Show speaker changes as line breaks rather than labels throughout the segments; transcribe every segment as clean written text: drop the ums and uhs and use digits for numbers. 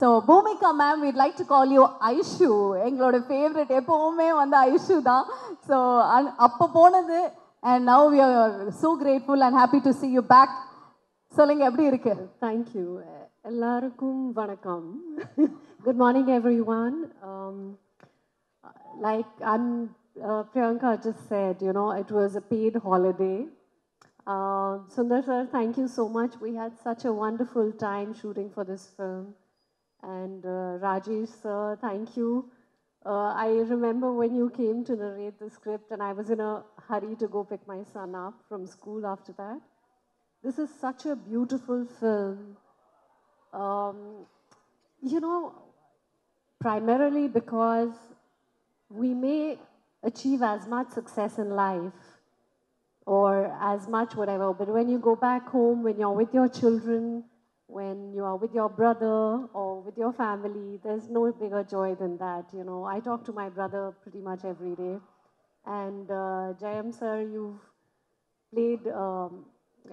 So Bhoomika ma'am we'd like to call you Aishu. எங்களோட favourite எப்போவுமே வந்து ஐஷு தான். ஸோ அப்போ போனது and now we are so grateful and happy to see you back. சொல்லுங்க எப்படி இருக்கு?
Thank you. எல்லாருக்கும் வணக்கம். Good morning everyone. Like Priyanka just said, you know, it was a paid holiday. Sundar sir, thank you so much. We had such a wonderful time shooting for this film. And Rajesh sir, thank you. I remember when you came to narrate the script and I was in a hurry to go pick my son up from school after that. This is such a beautiful film. You know, primarily because we may achieve as much success in life or as much whatever, but when you go back home, when you're with your children, when you are with your brother or with your family, there's no bigger joy than that. You know, I talk to my brother pretty much every day. And Jayam sir, you've played,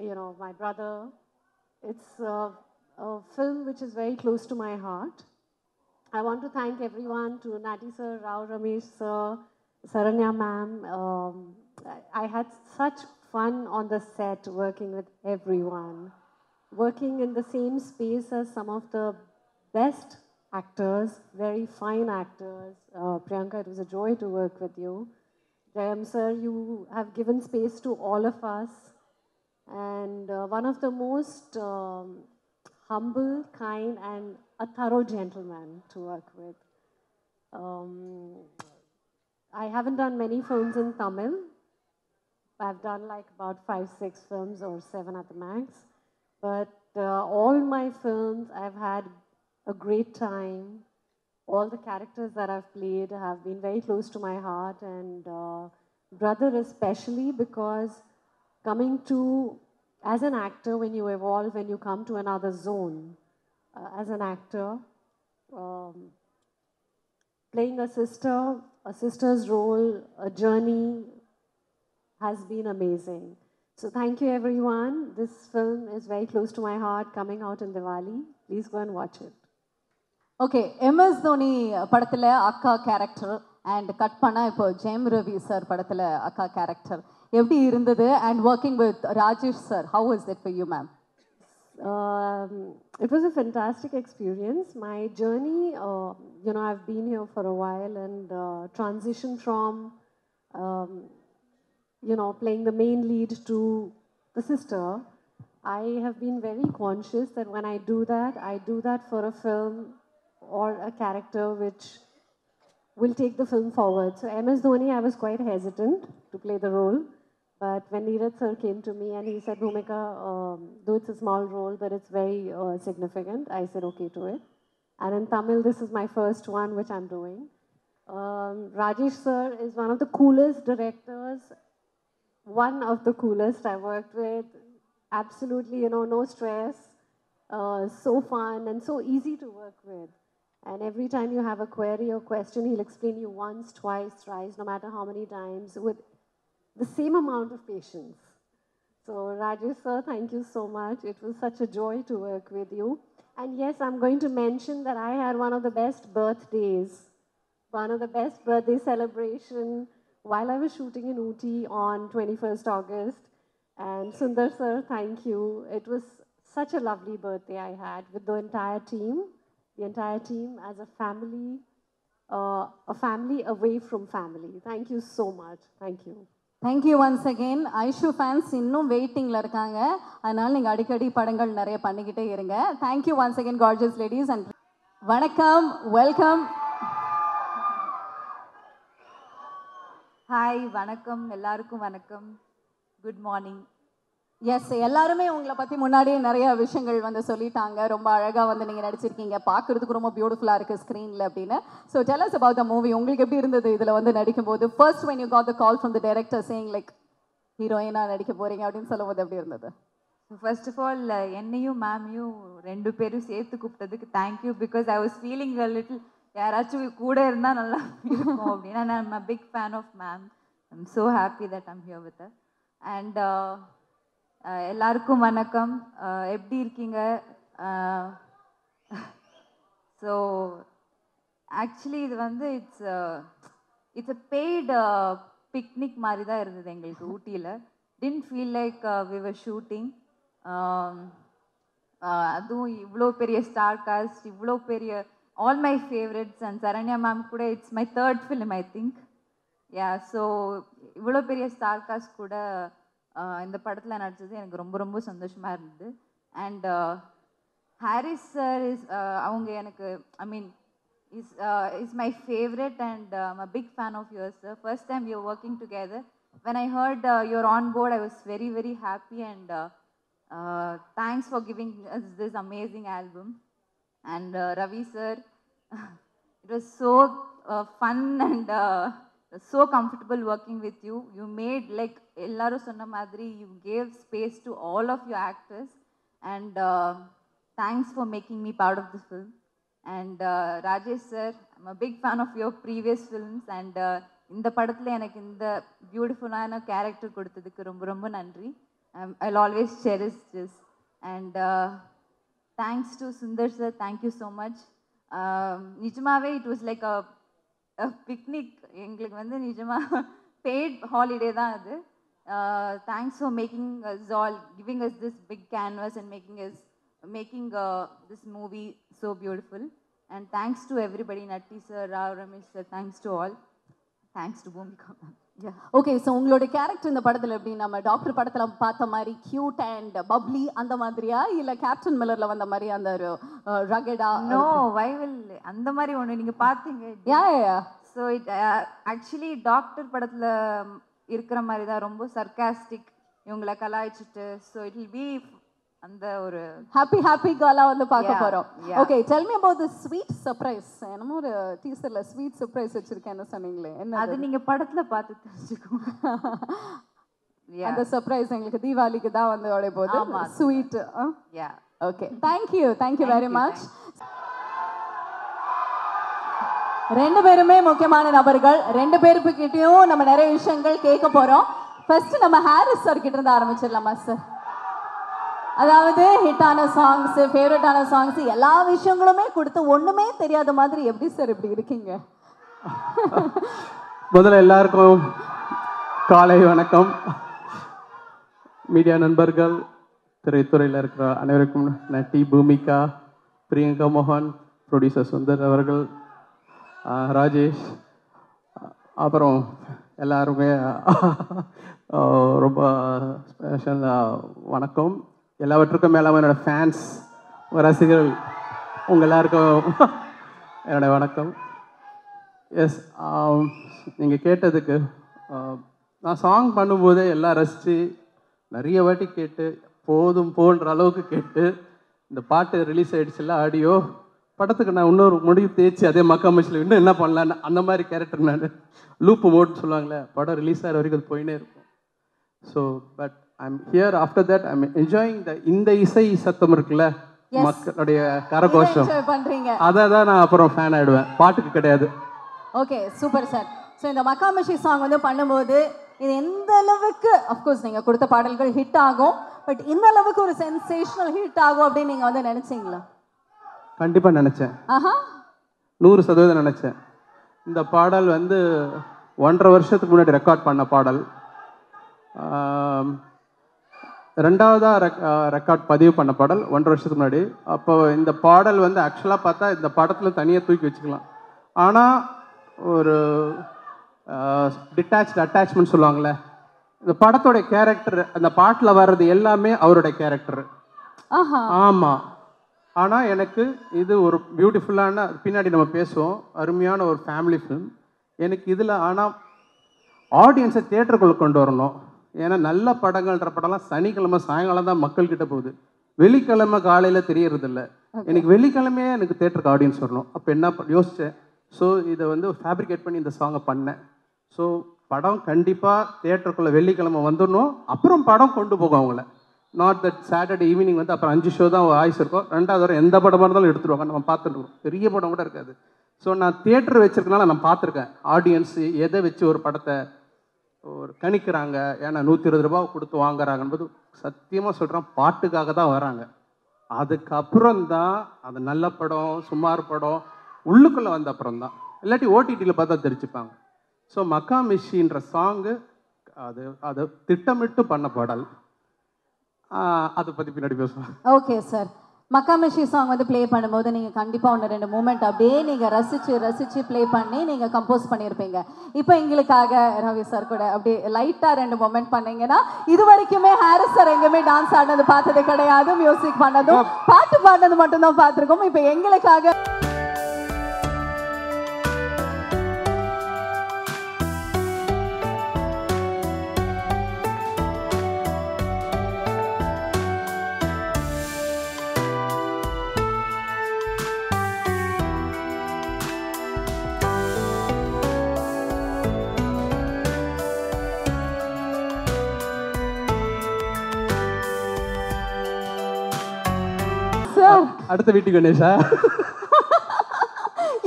you know, my brother. It's a film which is very close to my heart. I want to thank everyone, to Nati sir, Rao Ramesh sir, Saranya ma'am. I had such fun on the set working with everyone. Working in the same space as some of the best actors, very fine actors. Priyanka, it was a joy to work with you. Jayam sir, you have given space to all of us. And one of the most humble, kind, and a thorough gentleman to work with. I haven't done many films in Tamil. I've done like about 5, 6 films or 7 at the max. But all my films, I've had a great time. All the characters that I've played have been very close to my heart, and brother especially, because coming to, as an actor, when you evolve, when you come to another zone, as an actor, playing a sister's role, a journey has been amazing. So thank you everyone. This film is very close to my heart, coming out in Diwali. Please go and watch it.
Okay, MS Dhoni படத்தில் அக்கா character and cut பண்ணால் இப்போ Jayam Ravi sir படத்தில் அக்கா character எப்படி இருந்தது? And working with Rajesh sir, how is it for you ma'am?
It was a fantastic experience. My journey, you know, I've been here for a while, and transition from, you know, playing the main lead to the sister. I have been very conscious that when I do that for a film or a character which will take the film forward. So MS Dhoni, I was quite hesitant to play the role. But when Neeraj sir came to me and he said, Bhumika, though it's a small role, but it's very significant, I said okay to it. And in Tamil, this is my first one, which I'm doing. Rajesh sir is one of the coolest directors, one of the coolest I worked with. Absolutely, you know, no stress, so fun and so easy to work with. And every time you have a query or question, he'll explain you once, twice, thrice, no matter how many times, with the same amount of patience. So Rajesh sir, thank you so much. It was such a joy to work with you. And yes, I'm going to mention that I had one of the best birthdays, one of the best birthday celebration while I was shooting in Ooty on 21st August. And Sundar sir, thank you. It was such a lovely birthday I had with the entire team as a family away from family. Thank you so much. Thank you.
Thank you once again. Aishu fans இன்னும் வெயிட்டிங்கில் இருக்காங்க, அதனால் நீங்கள் அடிக்கடி படங்கள் நிறைய பண்ணிக்கிட்டே இருங்க. Thank you once again gorgeous ladies. And வணக்கம், வெல்கம்.
ஹாய், வணக்கம் எல்லாருக்கும். வணக்கம், குட் மார்னிங்.
எஸ், எல்லாருமே உங்களை பற்றி முன்னாடியே நிறைய விஷயங்கள் வந்து சொல்லிட்டாங்க. ரொம்ப அழகாக வந்து நீங்கள் நடிச்சிருக்கீங்க, பார்க்குறதுக்கு ரொம்ப பியூட்டிஃபுல்லாக இருக்குது ஸ்க்ரீனில் அப்படின்னு. So tell us about the movie. உங்களுக்கு எப்படி இருந்தது இதில் வந்து நடிக்கும்போது? First when you got the call from the director saying like ஹீரோயினாக நடிக்க போகிறீங்க அப்படின்னு சொல்லும்போது எப்படி இருந்தது?
ஃபர்ஸ்ட் ஆஃப் ஆல், என்னையும் மேமையும் 2 பேரும் சேர்த்து கூப்பிட்டதுக்கு thank you. Because I was feeling a little யாராச்சும் கூட இருந்தால் நல்லா இருக்கும் அப்படின்னா. நான் a big fan of ma'am. I am so happy that I'm here with her. And எல்லாருக்கும் வணக்கம். எப்படி இருக்கீங்க? ஸோ ஆக்சுவலி இது வந்து இட்ஸ் அ பெய்டு பிக்னிக் மாதிரி தான் இருந்தது எங்களுக்கு ஊட்டியில். Didn't feel like we were shooting. அதுவும் இவ்வளோ பெரிய ஸ்டார் காஸ்ட், இவ்வளோ பெரிய all my favourites and Saranya ma'am கூட it's my 3rd film I think. Yeah, so இவ்வளோ பெரிய ஸ்டார் காஸ்ட் கூட இந்த படத்தில் நடிச்சது எனக்கு ரொம்ப ரொம்ப சந்தோஷமாக இருந்தது. அண்ட் ஹாரிஸ் சார் அவங்க எனக்கு ஐ மீன் is my favorite and I'm a big fan of yours, sir. First time we are working together. When I heard you're on board, I was very, very happy and thanks for giving us this amazing album. And Ravi sir, it was so fun and so comfortable working with you. You made like ellaru sonna madri, you gave space to all of your actors and thanks for making me part of this film. And Rajesh sir, I'm a big fan of your previous films and இந்த படத்தில் எனக்கு இந்த பியூட்டிஃபுல்லான character கொடுத்ததுக்கு ரொம்ப ரொம்ப நன்றி. I'll always cherish this. And thanks to Sundar sir, thank you so much. நிஜமாவே it was like a picnic. எங்களுக்கு வந்து நிஜமாக paid holiday தான் அது. Thanks for making us all, giving us this big canvas and making this movie so beautiful. And thanks to everybody, Natti sir, Rao, Ramesh sir, thanks to all. Thanks to Bhumika ma'am. Yeah.
Okay, so உங்களோட character இந்த படத்தில் எப்படி நம்ம doctor படத்தில் பார்த்த மாதிரி cute and bubbly அந்த மாதிரியா இல்லை கேப்டன் மில்லர்ல வந்த மாதிரி அந்த ஒரு ரகடா?
நோ, வைவல் அந்த மாதிரி ஒன்று நீங்கள் பார்த்தீங்க.
யா.
ஸோ இட் ஆக்சுவலி டாக்டர் படத்தில் இருக்கிற மாதிரி தான், ரொம்ப சர்காஸ்டிக், இவங்களை கலாய்ச்சிட்டு. ஸோ இட் வில் பி அந்த ஒரு
ஹாப்பி காலா வந்து பார்க்க போறோம். Okay, tell me about the sweet surprise. என்னமோ ஒரு டீசர்ல ஸ்வீட் சர்ப்ரைஸ் வச்சிருக்கேன்னு சொன்னீங்களே, என்ன
அது? நீங்க படத்துல பார்த்து தெரிஞ்சுக்கோங்க.
அந்த சர்ப்ரைஸ் எங்களுக்கு தீபாவளிக்கு தான் வந்து ஓட போகுது. Sweet.
Yeah,
okay, thank you very much. ரெண்டு பேருமே முக்கியமான நபர்கள். ரெண்டு பேருக்கிட்டையும் நம்ம நிறைய விஷயங்கள் கேட்க போறோம். ஃபர்ஸ்ட் நம்ம ஹாரிஸ் சார் கிட்ட இருந்து ஆரம்பிச்சிடலாமா சார்? அதாவது ஹிட்டான சாங்ஸ், ஃபேவரட்டான சாங்ஸ், எல்லா விஷயங்களுமே கொடுத்து ஒண்ணுமே தெரியாத மாதிரி எப்படி சார் இப்படி இருக்கீங்க?
முதல்ல எல்லாருக்கும் காலை வணக்கம். மீடியா நண்பர்கள், திரைத்துறையில் இருக்கிற அனைவருக்கும் நட்டி, பூமிகா, பிரியங்கா மோகன், ப்ரொடியூசர் சுந்தர் அவர்கள், ராஜேஷ், அப்புறம் எல்லாருமே ரொம்ப ஸ்பெஷல் வணக்கம். எல்லாவற்றுக்கும் மேலே என்னோட ஃபேன்ஸ், ரசிகர்கள், உங்கள் எல்லாருக்கும் என்னோடய வணக்கம். எஸ், நீங்கள் கேட்டதுக்கு நான் சாங் பண்ணும்போதே எல்லாம் ரசித்து நிறைய வாட்டி கேட்டு போதும் போன்ற அளவுக்கு கேட்டு இந்த பாட்டு ரிலீஸ் ஆகிடுச்சுல்ல ஆடியோ, படத்துக்கு நான் இன்னொரு முடிவு தேய்ச்சி அதே மக்காமச்சில் இன்னும் என்ன பண்ணலான்னு அந்த மாதிரி கேரக்டர் நான் லூப்பு மோட்னு சொல்லுவாங்களே, படம் ரிலீஸ் ஆகிற வரைக்கும் அது போயினே இருக்கும். So but I'm here after that I'm enjoying இந்த இசை சத்தம் இருக்குல்ல, மக்களுடைய கரகோஷம், அதை தான் நான் அப்புறம் ஃபேன் ஆகிடுவேன், பாட்டுக்கு கிடையாது.
Okay, super sir. ஸோ இந்த மக்காமஷி சாங் வந்து பண்ணும்போது இது எந்த அளவுக்கு, அஃப்கோர்ஸ் நீங்கள் கொடுத்த பாடல்கள் ஹிட் ஆகும், பட் இந்த அளவுக்கு ஒரு சென்சேஷனல் ஹிட் ஆகும் அப்படின்னு நீங்கள் வந்து நினச்சிங்களா?
கண்டிப்பாக நினச்சேன். 100% நினச்சேன். இந்த பாடல் வந்து 1.5 வருஷத்துக்கு முன்னாடி ரெக்கார்ட் பண்ண பாடல். ரெண்டாவதாக ரெக்கார்ட் பதிவு பண்ண பாடல் 1.5 வருஷத்துக்கு முன்னாடி. அப்போ இந்த பாடல் வந்து ஆக்சுவலாக பார்த்தா இந்த படத்தில் தனியாக தூக்கி வச்சுக்கலாம். ஆனால் ஒரு டிட்டாச்டு அட்டாச்மெண்ட் சொல்லுவாங்களே, இந்த படத்தோடைய கேரக்டர், அந்த பாட்டில் வர்றது எல்லாமே அவருடைய கேரக்டர். ஆமாம். ஆனால் எனக்கு இது ஒரு பியூட்டிஃபுல்லான, பின்னாடி நம்ம பேசுவோம், அருமையான ஒரு ஃபேமிலி ஃபிலிம் எனக்கு இதில். ஆனால் ஆடியன்ஸை தியேட்டருக்குள்ளே கொண்டு வரணும். ஏன்னா நல்ல படங்கள்ன்ற படம்லாம் சனிக்கிழமை சாயங்காலம் தான் மக்கள்கிட்ட போகுது, வெள்ளிக்கிழமை காலையில் தெரியறதில்ல. எனக்கு வெள்ளிக்கிழமையே எனக்கு தியேட்டருக்கு ஆடியன்ஸ் வரணும். அப்போ என்ன யோசித்தேன், ஸோ இதை வந்து ஃபேப்ரிகேட் பண்ணி இந்த சாங்கை பண்ணேன். ஸோ படம் கண்டிப்பாக தியேட்டருக்குள்ளே வெள்ளிக்கிழமை வந்துடணும், அப்புறம் படம் கொண்டு போகும் அவங்கள. நாட் தட் சாட்டர்டே ஈவினிங் வந்து அப்புறம் 5 ஷோ தான் ஆயுஸ் இருக்கும், 2வது வாரம் எந்த படமாக இருந்தாலும் எடுத்துருவாங்க, நம்ம பார்த்துருக்கோம், பெரிய படம் கூட இருக்காது. ஸோ நான் தியேட்டர் வச்சுருக்கனால நான் பார்த்துருக்கேன் ஆடியன்ஸ் எதை வச்சு ஒரு படத்தை ஒரு கணிக்கிறாங்க. ஏன்னா 120 ரூபா கொடுத்து வாங்குறாங்கன்போது சத்தியமாக சொல்கிறேன், பாட்டுக்காக தான் வராங்க. அதுக்கப்புறம் தான் அது நல்ல படம் சுமார் படம் உள்ளுக்குள்ளே வந்த அப்புறம் தான், இல்லாட்டி ஓடிடியில் பார்த்தா தெரிச்சுப்பாங்க. ஸோ மக்கா மிஷின்ற சாங்கு அது அது திட்டமிட்டு பண்ண பாடல். அதை பற்றி பின்னாடி பேசுவேன்.
ஓகே சார், மக்காமிஷி சாங் வந்து ப்ளே பண்ணும்போது நீங்கள் கண்டிப்பாக ஒன்று ரெண்டு மூமெண்ட் அப்படியே நீங்கள் ரசித்து ப்ளே பண்ணி நீங்கள் கம்போஸ் பண்ணியிருப்பீங்க. இப்போ எங்களுக்காக ரவி சார் கூட அப்படியே லைட்டாக 2 மூமெண்ட் பண்ணீங்கன்னா, இது வரைக்குமே ஹாரிஸ் சார் எங்கேயுமே டான்ஸ் ஆடினது பார்த்தது கிடையாது, மியூசிக் பண்ணதும் பாட்டு பாடினது மட்டும்தான் பார்த்துருக்கோம். இப்போ எங்களுக்காக
அடுத்த வீட்டுக்கு கணேஷா?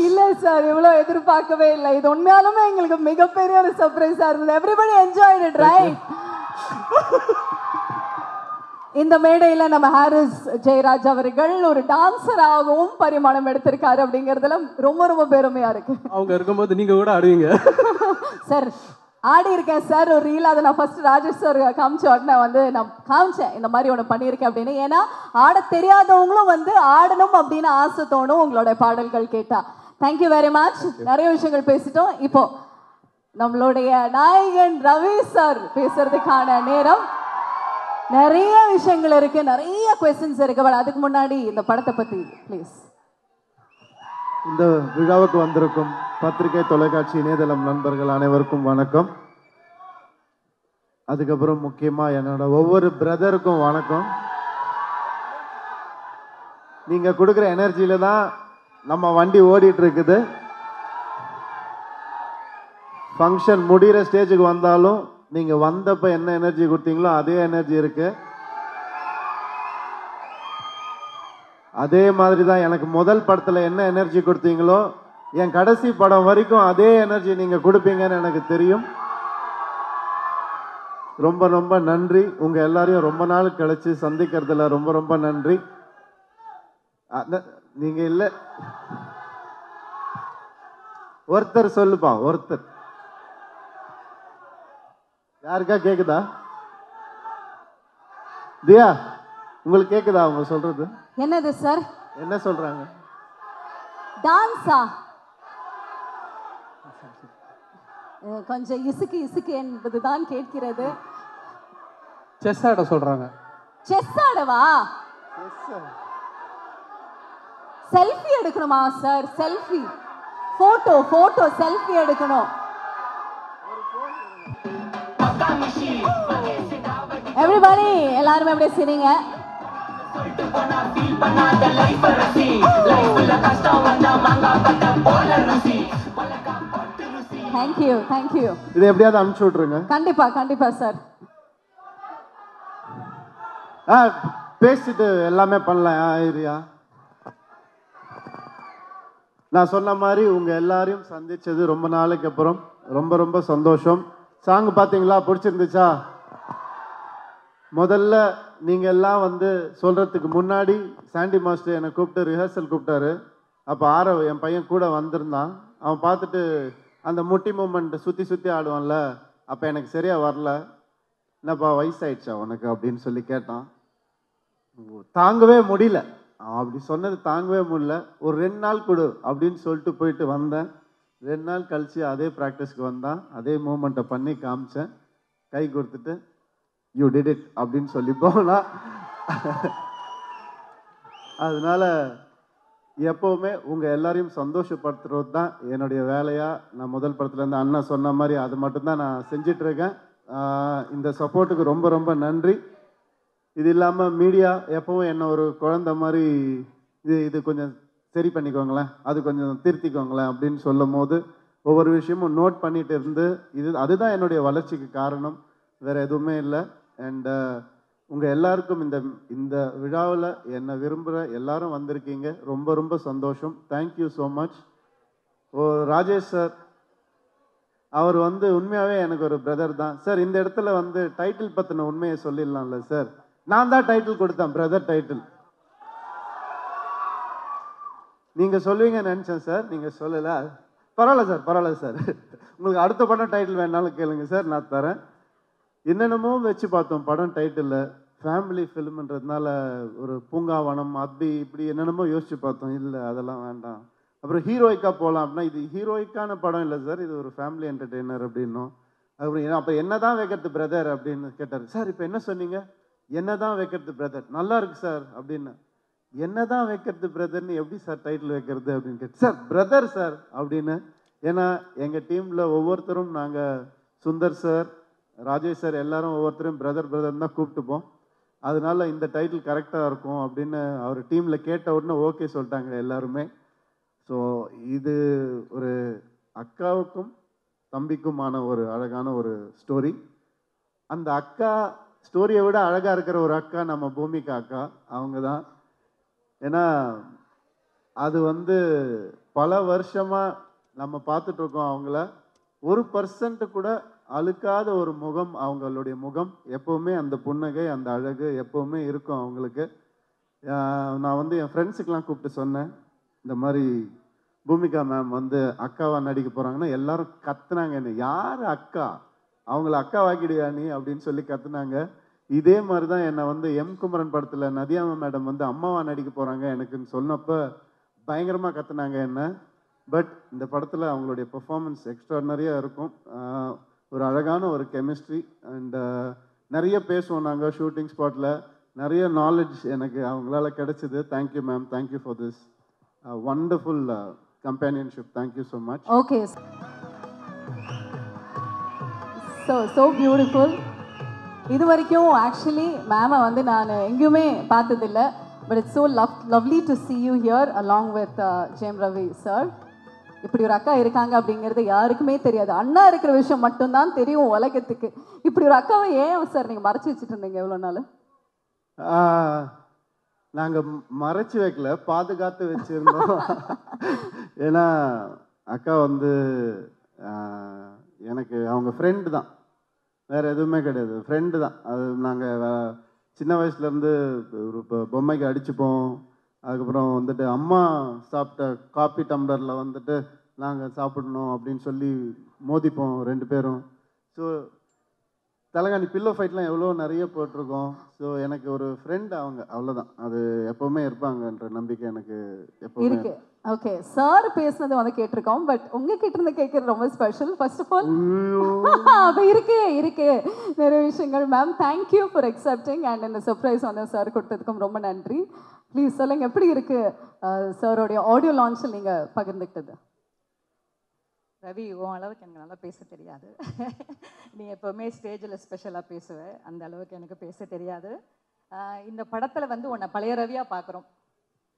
இல்லை சார், இவ்வளோ எதிர்பார்க்கவே இல்லை. இது உண்மையாலுமே எங்களுக்கு மிகப்பெரிய ஒரு சர்ப்ரைஸாக இருந்தது. Everybody enjoyed it, right? இந்த மேடையில் நம்ம ஹாரிஸ் ஜெயராஜ் அவர்கள் ஒரு டான்ஸராகவும் பரிமாணம் எடுத்திருக்காரு அப்படிங்கிறதுல ரொம்ப ரொம்ப பெருமையாக இருக்கு.
அவங்க இருக்கும்போது நீங்கள் கூட ஆடுவீங்க
சார். ஆடி இருக்கேன் சார், ஒரு ரீல். அதை நான் ஃபர்ஸ்ட் ராஜேஷ் சார் காமிச்ச உடனே வந்து நான் காமிச்சேன், இந்த மாதிரி ஒன்று பண்ணியிருக்கேன் அப்படின்னு. ஏன்னா ஆட தெரியாதவங்களும் வந்து ஆடணும் அப்படின்னு ஆசை தோணும் உங்களோட பாடல்கள் கேட்டா. Thank you very much. நிறைய விஷயங்கள் பேசிட்டோம். இப்போ நம்மளுடைய நாயகன் ரவி சார் பேசுறதுக்கான நேரம். நிறைய விஷயங்கள் இருக்கு, நிறைய கொஸ்டின்ஸ் இருக்கு. பட் அதுக்கு முன்னாடி இந்த படத்தை பத்தி ப்ளீஸ்.
இந்த விழாவுக்கு வந்திருக்கும் பத்திரிகை தொலைக்காட்சி இணையதளம் நண்பர்கள் அனைவருக்கும் வணக்கம். அதுக்கப்புறம் முக்கியமாக என்னோட ஒவ்வொரு பிரதருக்கும் வணக்கம். நீங்கள் கொடுக்குற எனர்ஜியில தான் நம்ம வண்டி ஓடிட்டு இருக்குது. ஃபங்க்ஷன் முடிகிற ஸ்டேஜுக்கு வந்தாலும் நீங்கள் வந்தப்போ என்ன எனர்ஜி கொடுத்தீங்களோ அதே எனர்ஜி இருக்கு. அதே மாதிரி தான் எனக்கு முதல் படத்தில் என்ன எனர்ஜி கொடுத்தீங்களோ என் கடைசி படம் வரைக்கும் அதே எனர்ஜி நீங்கள் கொடுப்பீங்கன்னு எனக்கு தெரியும். ரொம்ப ரொம்ப நன்றி. உங்கள் எல்லாரையும் ரொம்ப நாள் கழிச்சு சந்திக்கிறதுல ரொம்ப ரொம்ப நன்றி. நீங்கள் இல்லை, ஒருத்தர் சொல்லுப்பா, ஒருத்தர். யாருக்கா கேக்குதா? தியா, உங்களுக்கு கேக்குதா அவங்க சொல்றது?
என்னது சார்?
என்ன சொல்றாங்க?
டான்ஸா? கொஞ்சம் இசுக்கு இசுக்கு என்பதுதான் கேட்கிறது.
செஸ் ஆட சொல்றாங்க.
செஸ் ஆடவா? செல்ஃபி எடுக்கணுமா சார்? செல்ஃபி, போட்டோ போட்டோ செல்ஃபி எடுக்கணும். எவ்ரிபடி எல்லாரும் அப்படியே சிரிங்க. Thank you thank you.
இது எப்படியாவது அனுப்பிச்சு விட்டுருங்க.
கண்டிப்பா கண்டிப்பா சார்.
பேசிட்டு எல்லாமே பண்ணலாம். ஐரியா, நான் சொன்ன மாதிரி உங்க எல்லாரையும் சந்திச்சது ரொம்ப நாளைக்கு அப்புறம் ரொம்ப ரொம்ப சந்தோஷம். சாங் பார்த்தீங்களா? பிடிச்சிருந்துச்சா? முதல்ல நீங்க எல்லாம் வந்து சொல்றதுக்கு முன்னாடி சாண்டி மாஸ்டர் என்னை கூப்பிட்டு ரிஹர்சல் கூப்பிட்டாரு. அப்போ ஆரவ் என் பையன் கூட வந்திருந்தான். அவன் பார்த்துட்டு அந்த முட்டி மூமெண்ட் சுற்றி சுற்றி ஆடுவான்ல, அப்போ எனக்கு சரியா வரல. என்னப்பா வயசாயிடுச்சா உனக்கு அப்படின்னு சொல்லி கேட்டான். தாங்கவே முடியல, அவன் அப்படி சொன்னது தாங்கவே முடியல. ஒரு 2 நாள் கொடு அப்படின்னு சொல்லிட்டு போயிட்டு வந்தேன். 2 நாள் கழிச்சு அதே ப்ராக்டிஸ்க்கு வந்தான். அதே மூமெண்ட்டை பண்ணி காமிச்சேன். கை கொடுத்துட்டு யூ டிட் இட் அப்படின்னு சொல்லி போனா. அதனால எப்போவுமே உங்கள் எல்லாரையும் சந்தோஷப்படுத்துறது தான் என்னுடைய வேலையாக நான் முதல் படத்துலேருந்து அண்ணா சொன்ன மாதிரி அது மட்டும்தான் நான் செஞ்சிட்ருக்கேன். இந்த சப்போர்ட்டுக்கு ரொம்ப ரொம்ப நன்றி. இது இல்லாமல் மீடியா எப்பவும் என்ன ஒரு குழந்தை மாதிரி இது கொஞ்சம் சரி பண்ணிக்கோங்களேன், அது கொஞ்சம் திருத்திக்கோங்களேன் அப்படின்னு சொல்லும் போது ஒவ்வொரு விஷயமும் நோட் பண்ணிட்டு இருந்து அதுதான் என்னுடைய வளர்ச்சிக்கு காரணம், வேறு எதுவுமே இல்லை. அண்ட் உங்கள் எல்லாருக்கும் இந்த விழாவில் என்னை விரும்புகிற எல்லாரும் வந்திருக்கீங்க. ரொம்ப ரொம்ப சந்தோஷம். Thank you so much. Rajesh sir அவர் வந்து உண்மையாகவே எனக்கு ஒரு பிரதர் தான் சார். இந்த இடத்துல வந்து டைட்டில் பற்றின உண்மையை சொல்லிடலாம்ல சார்? நான் தான் டைட்டில் கொடுத்தேன், பிரதர் டைட்டில். நீங்கள் சொல்லுவீங்கன்னு நினச்சேன் சார், நீங்கள் சொல்லலை. பரவாயில்ல சார், பரவாயில்ல சார். உங்களுக்கு அடுத்த படம் டைட்டில் வேணாலும் கேளுங்க சார், நான் தரேன். என்னென்னமோ வச்சு பார்த்தோம் படம் டைட்டில், ஃபேமிலி ஃபிலிம்ன்றதுனால ஒரு பூங்காவனம் அப்படி இப்படி என்னென்னமோ யோசிச்சு பார்த்தோம். இல்லை அதெல்லாம் வேண்டாம். அப்புறம் ஹீரோயிக்காக போகலாம் அப்படின்னா, இது ஹீரோயிக்கான படம் இல்லை சார், இது ஒரு ஃபேமிலி என்டர்டெய்னர் அப்படின்னோம். அப்புறம் அப்போ என்ன தான் வைக்கிறது பிரதர் அப்படின்னு கேட்டார். சார் இப்போ என்ன சொன்னீங்க? என்ன தான் வைக்கிறது பிரதர், நல்லா இருக்கு சார் அப்படின்னு. என்ன தான் வைக்கிறது பிரதர்னு எப்படி சார் டைட்டில் வைக்கிறது அப்படின்னு கேட்டு, சார் பிரதர் சார் அப்படின்னு. ஏன்னா எங்கள் டீமில் ஒவ்வொருத்தரும் நாங்கள் சுந்தர் சார், ராஜேஷ் சார் எல்லாரும் ஒவ்வொருத்தரும் பிரதர் பிரதர் தான் கூப்பிட்டுப்போம். அதனால இந்த டைட்டில் கரெக்டாக இருக்கும் அப்படின்னு அவர் டீமில் கேட்ட உடனே ஓகே சொல்லிட்டாங்க எல்லாருமே. ஸோ இது ஒரு அக்காவுக்கும் தம்பிக்குமான ஒரு அழகான ஒரு ஸ்டோரி. அந்த அக்கா ஸ்டோரியை விட அழகாக இருக்கிற ஒரு அக்கா நம்ம பூமிகா அக்கா, அவங்க தான். ஏன்னா அது வந்து பல வருஷமாக நம்ம பார்த்துட்ருக்கோம் அவங்கள. 1% கூட அழுக்காத ஒரு முகம் அவங்களுடைய முகம். எப்போவுமே அந்த புன்னகை, அந்த அழகு எப்போவுமே இருக்கும் அவங்களுக்கு. நான் வந்து என் ஃப்ரெண்ட்ஸுக்கெலாம் கூப்பிட்டு சொன்னேன், இந்த மாதிரி பூமிகா மேம் வந்து அக்காவா நடிக்க போகிறாங்கன்னா எல்லாரும் கத்துனாங்க. என்ன யார் அக்கா, அவங்கள அக்கா வாக்கிடுயா நீ அப்படின்னு சொல்லி கத்துனாங்க. இதே மாதிரி தான் என்னை வந்து எம் குமரன் படத்தில் நதியாமா மேடம் வந்து அம்மாவா நடிக்க போகிறாங்க எனக்குன்னு சொன்னப்போ பயங்கரமாக கத்துனாங்க என்ன. பட் இந்த படத்தில் அவங்களுடைய பெர்ஃபார்மன்ஸ் எக்ஸ்ட்ராடனரியாக இருக்கும். ஒரு அழகான ஒரு கெமிஸ்ட்ரி அண்ட் நிறைய பேசுவோம் நாங்கள் ஷூட்டிங் ஸ்பாட்டில். நிறைய நாலேஜ் எனக்கு அவங்களால கிடைச்சிது. Thank you ma'am, thank you for this wonderful companionship. Thank you so much.
Okay, so beautiful. இது வரைக்கும் ஆக்சுவலி மேமை வந்து நான் எங்கேயுமே பார்த்ததில்ல. But it's so lovely to see you here along with Jayam Ravi sir. இப்படி ஒரு அக்கா இருக்காங்க அப்படிங்கிறது யாருக்குமே தெரியாது. அண்ணா இருக்கிற விஷயம் மட்டும்தான் தெரியும் உலகத்துக்கு. இப்படி ஒரு அக்காவை ஏன் சார் நீங்கள் மறைச்சி வச்சுட்டு இருந்தீங்க எவ்வளோ நாள்?
நாங்கள் மறைச்சி வைக்கல, பாதுகாத்து வச்சுருந்தோம். ஏன்னா அக்கா வந்து எனக்கு அவங்க ஃப்ரெண்டு தான், வேறு எதுவுமே கிடையாது, ஃப்ரெண்டு தான். அது நாங்கள் சின்ன வயசுலேருந்து ஒரு பொம்மைக்கு அடிச்சுப்போம். அதுக்கப்புறம் வந்துட்டு அம்மா சாப்பிட்ட காப்பி டம்ளரில் வந்துட்டு நாங்கள் சாப்பிடணும் அப்படின்னு சொல்லி மோதிப்போம் 2 பேரும். ஸோ தலகாணி பில்லோ ஃபைட்லாம் எவ்வளோ நிறைய போட்டிருக்கோம். ஸோ எனக்கு ஒரு ஃப்ரெண்ட் அவங்க, அவ்வளோதான். அது எப்போவுமே இருப்பாங்கன்ற நம்பிக்கை எனக்கு எப்போவுமே
இருக்கு. ஓகே, சார் பேசுனது வந்து கேட்டிருக்கோம். பட் உங்ககிட்ட இருந்து கேட்கறது ரொம்ப ஸ்பெஷல். ஃபர்ஸ்ட் ஆஃப் ஆல் அப்போ இருக்கு நிறைய விஷயங்கள். Ma'am thank you for accepting and இந்த சர்ப்ரைஸ் வந்து சார் கொடுத்ததுக்கும் ரொம்ப நன்றி. ப்ளீஸ் சொல்லுங்க, எப்படி இருக்கு சாரோடைய ஆடியோ லான்ச்சில் நீங்கள் பகிர்ந்துக்கிட்டது?
ரவி, உன் அளவுக்கு எனக்கு நல்லா பேச தெரியாது. நீ எப்போவுமே ஸ்டேஜில் ஸ்பெஷலாக பேசுவேன், அந்த அளவுக்கு எனக்கு பேச தெரியாது. இந்த படத்தில் வந்து உன்னை பழைய ரவியாக பார்க்குறோம்.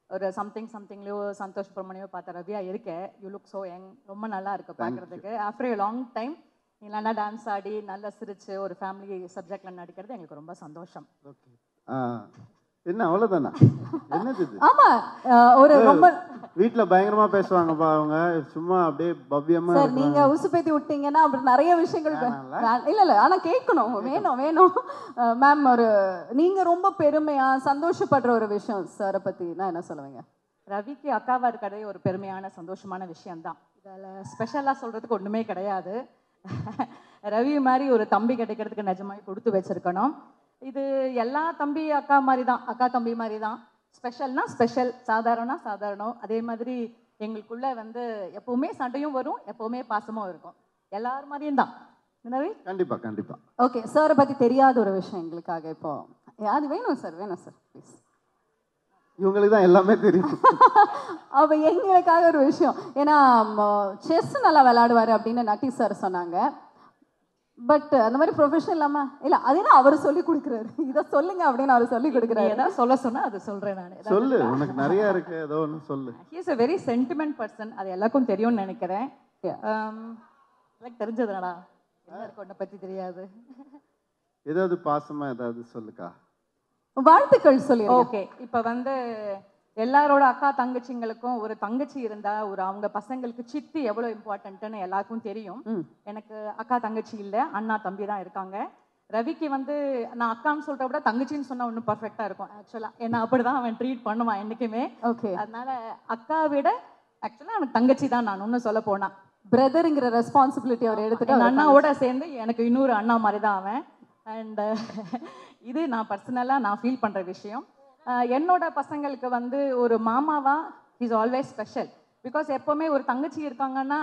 ஒரு சம்திங்லேயோ சந்தோஷ் பிரமணியோ பார்த்த ரவியா இருக்கேன். யூ லுக் ஸோ யங், ரொம்ப நல்லா இருக்கு பார்க்குறதுக்கு. ஆஃப்டர் ஏ லாங் டைம் நீ நல்லா டான்ஸ் ஆடி நல்லா சிரிச்சு ஒரு ஃபேமிலி சப்ஜெக்டில் நடிக்கிறது எங்களுக்கு ரொம்ப சந்தோஷம்.
ஓகே, என்ன அவ்வளோதானா? என்னது இது?
ஆமா, ஒரு ரொம்ப
வீட்டில் பயங்கரமா பேசுவாங்கப்பா அவங்க, சும்மா அப்படியே பவ்யமா.
சார் நீங்க உசுப்பேத்தி விட்டீங்கன்னா அப்புறம் நிறைய விஷயங்கள் இல்ல ஆனா கேட்கணும், வேணும் மேம். ஒரு நீங்க ரொம்ப பெருமையா சந்தோஷப்படுற ஒரு விஷயம் சாரை பத்தி நான் என்ன சொல்லுவீங்க?
ரவிக்கு அக்காவா இருக்கிறதே ஒரு பெருமையான சந்தோஷமான விஷயம்தான். இதில் ஸ்பெஷலாக சொல்கிறதுக்கு ஒன்றுமே கிடையாது. ரவி மாதிரி ஒரு தம்பி கிடைக்கிறதுக்கு நிஜமாவே கொடுத்து வச்சிருக்கணும். இது எல்லா தம்பி அக்கா மாதிரி தான், அக்கா தம்பி மாதிரி தான். ஸ்பெஷல்னா ஸ்பெஷல், சாதாரணம்னா சாதாரணம். அதே மாதிரி எங்களுக்குள்ள வந்து எப்பவுமே சண்டையும் வரும், எப்பவுமே பாசமும் இருக்கும். எல்லாரும் மாதிரியும் தான்.
கண்டிப்பா கண்டிப்பா.
ஓகே, சாரை பத்தி தெரியாத ஒரு விஷயம் எங்களுக்காக இப்போ அது வேணும் சார் ப்ளீஸ்.
இவங்களுக்கு தான் எல்லாமே தெரியும்.
அப்போ எங்களுக்காக ஒரு விஷயம், ஏன்னா செஸ் நல்லா விளையாடுவாரு அப்படின்னு நட்டி சார் சொன்னாங்க. பட் அந்த மாதிரி ப்ரொஃபஷனல் இல்லாமல் இல்லை, அது என்ன அவர் சொல்லி கொடுக்குறாரு, இதை சொல்லுங்க அப்படின்னு அவர் சொல்லி கொடுக்குறாரு.
ஏதாவது சொல்ல சொன்னால் அதை சொல்கிறேன் நான்.
சொல்லு, உனக்கு நிறைய இருக்கு, ஏதோ ஒன்று சொல்லு.
He is a very sentiment person, அது எல்லாருக்கும் தெரியும்னு நினைக்கிறேன். எனக்கு தெரிஞ்சதுடா, என்ன இருக்கு உன்னை பற்றி தெரியாது.
ஏதாவது பாசமா ஏதாவது சொல்லுக்கா.
வாழ்த்துக்கள் சொல்லி.
ஓகே, இப்போ வந்து எல்லாரோட அக்கா தங்கச்சிங்களுக்கும் ஒரு தங்கச்சி இருந்தா ஒரு அவங்க பசங்களுக்கு சித்தி எவ்வளோ இம்பார்ட்டன்ட்னு எல்லாருக்கும் தெரியும். எனக்கு அக்கா தங்கச்சி இல்லை, அண்ணா தம்பி தான் இருக்காங்க. ரவிக்கு வந்து நான் அக்கான்னு சொல்கிறத விட தங்கச்சின்னு சொன்னால் இன்னும் பர்ஃபெக்டாக இருக்கும் ஆக்சுவலாக. ஏன்னா அப்படி தான் அவன் ட்ரீட் பண்ணுவான் என்றைக்குமே.
ஓகே.
அதனால அக்காவை விட ஆக்சுவலாக அவனுக்கு தங்கச்சி தான் நான் இன்னும் சொல்ல போனா.
பிரதருங்கிற ரெஸ்பான்சிபிலிட்டி அவர் எடுத்துட்டு
என் அண்ணாவோட சேர்ந்து எனக்கு இன்னொரு அண்ணா மாதிரி தான் அவன். அண்ட் இது நான் பர்சனலாக நான் ஃபீல் பண்ணுற விஷயம். என்னோட பசங்களுக்கு வந்து ஒரு மாமாவா இஸ் ஆல்வேஸ் ஸ்பெஷல். பிகாஸ் எப்போவுமே ஒரு தங்கச்சி இருக்காங்கன்னா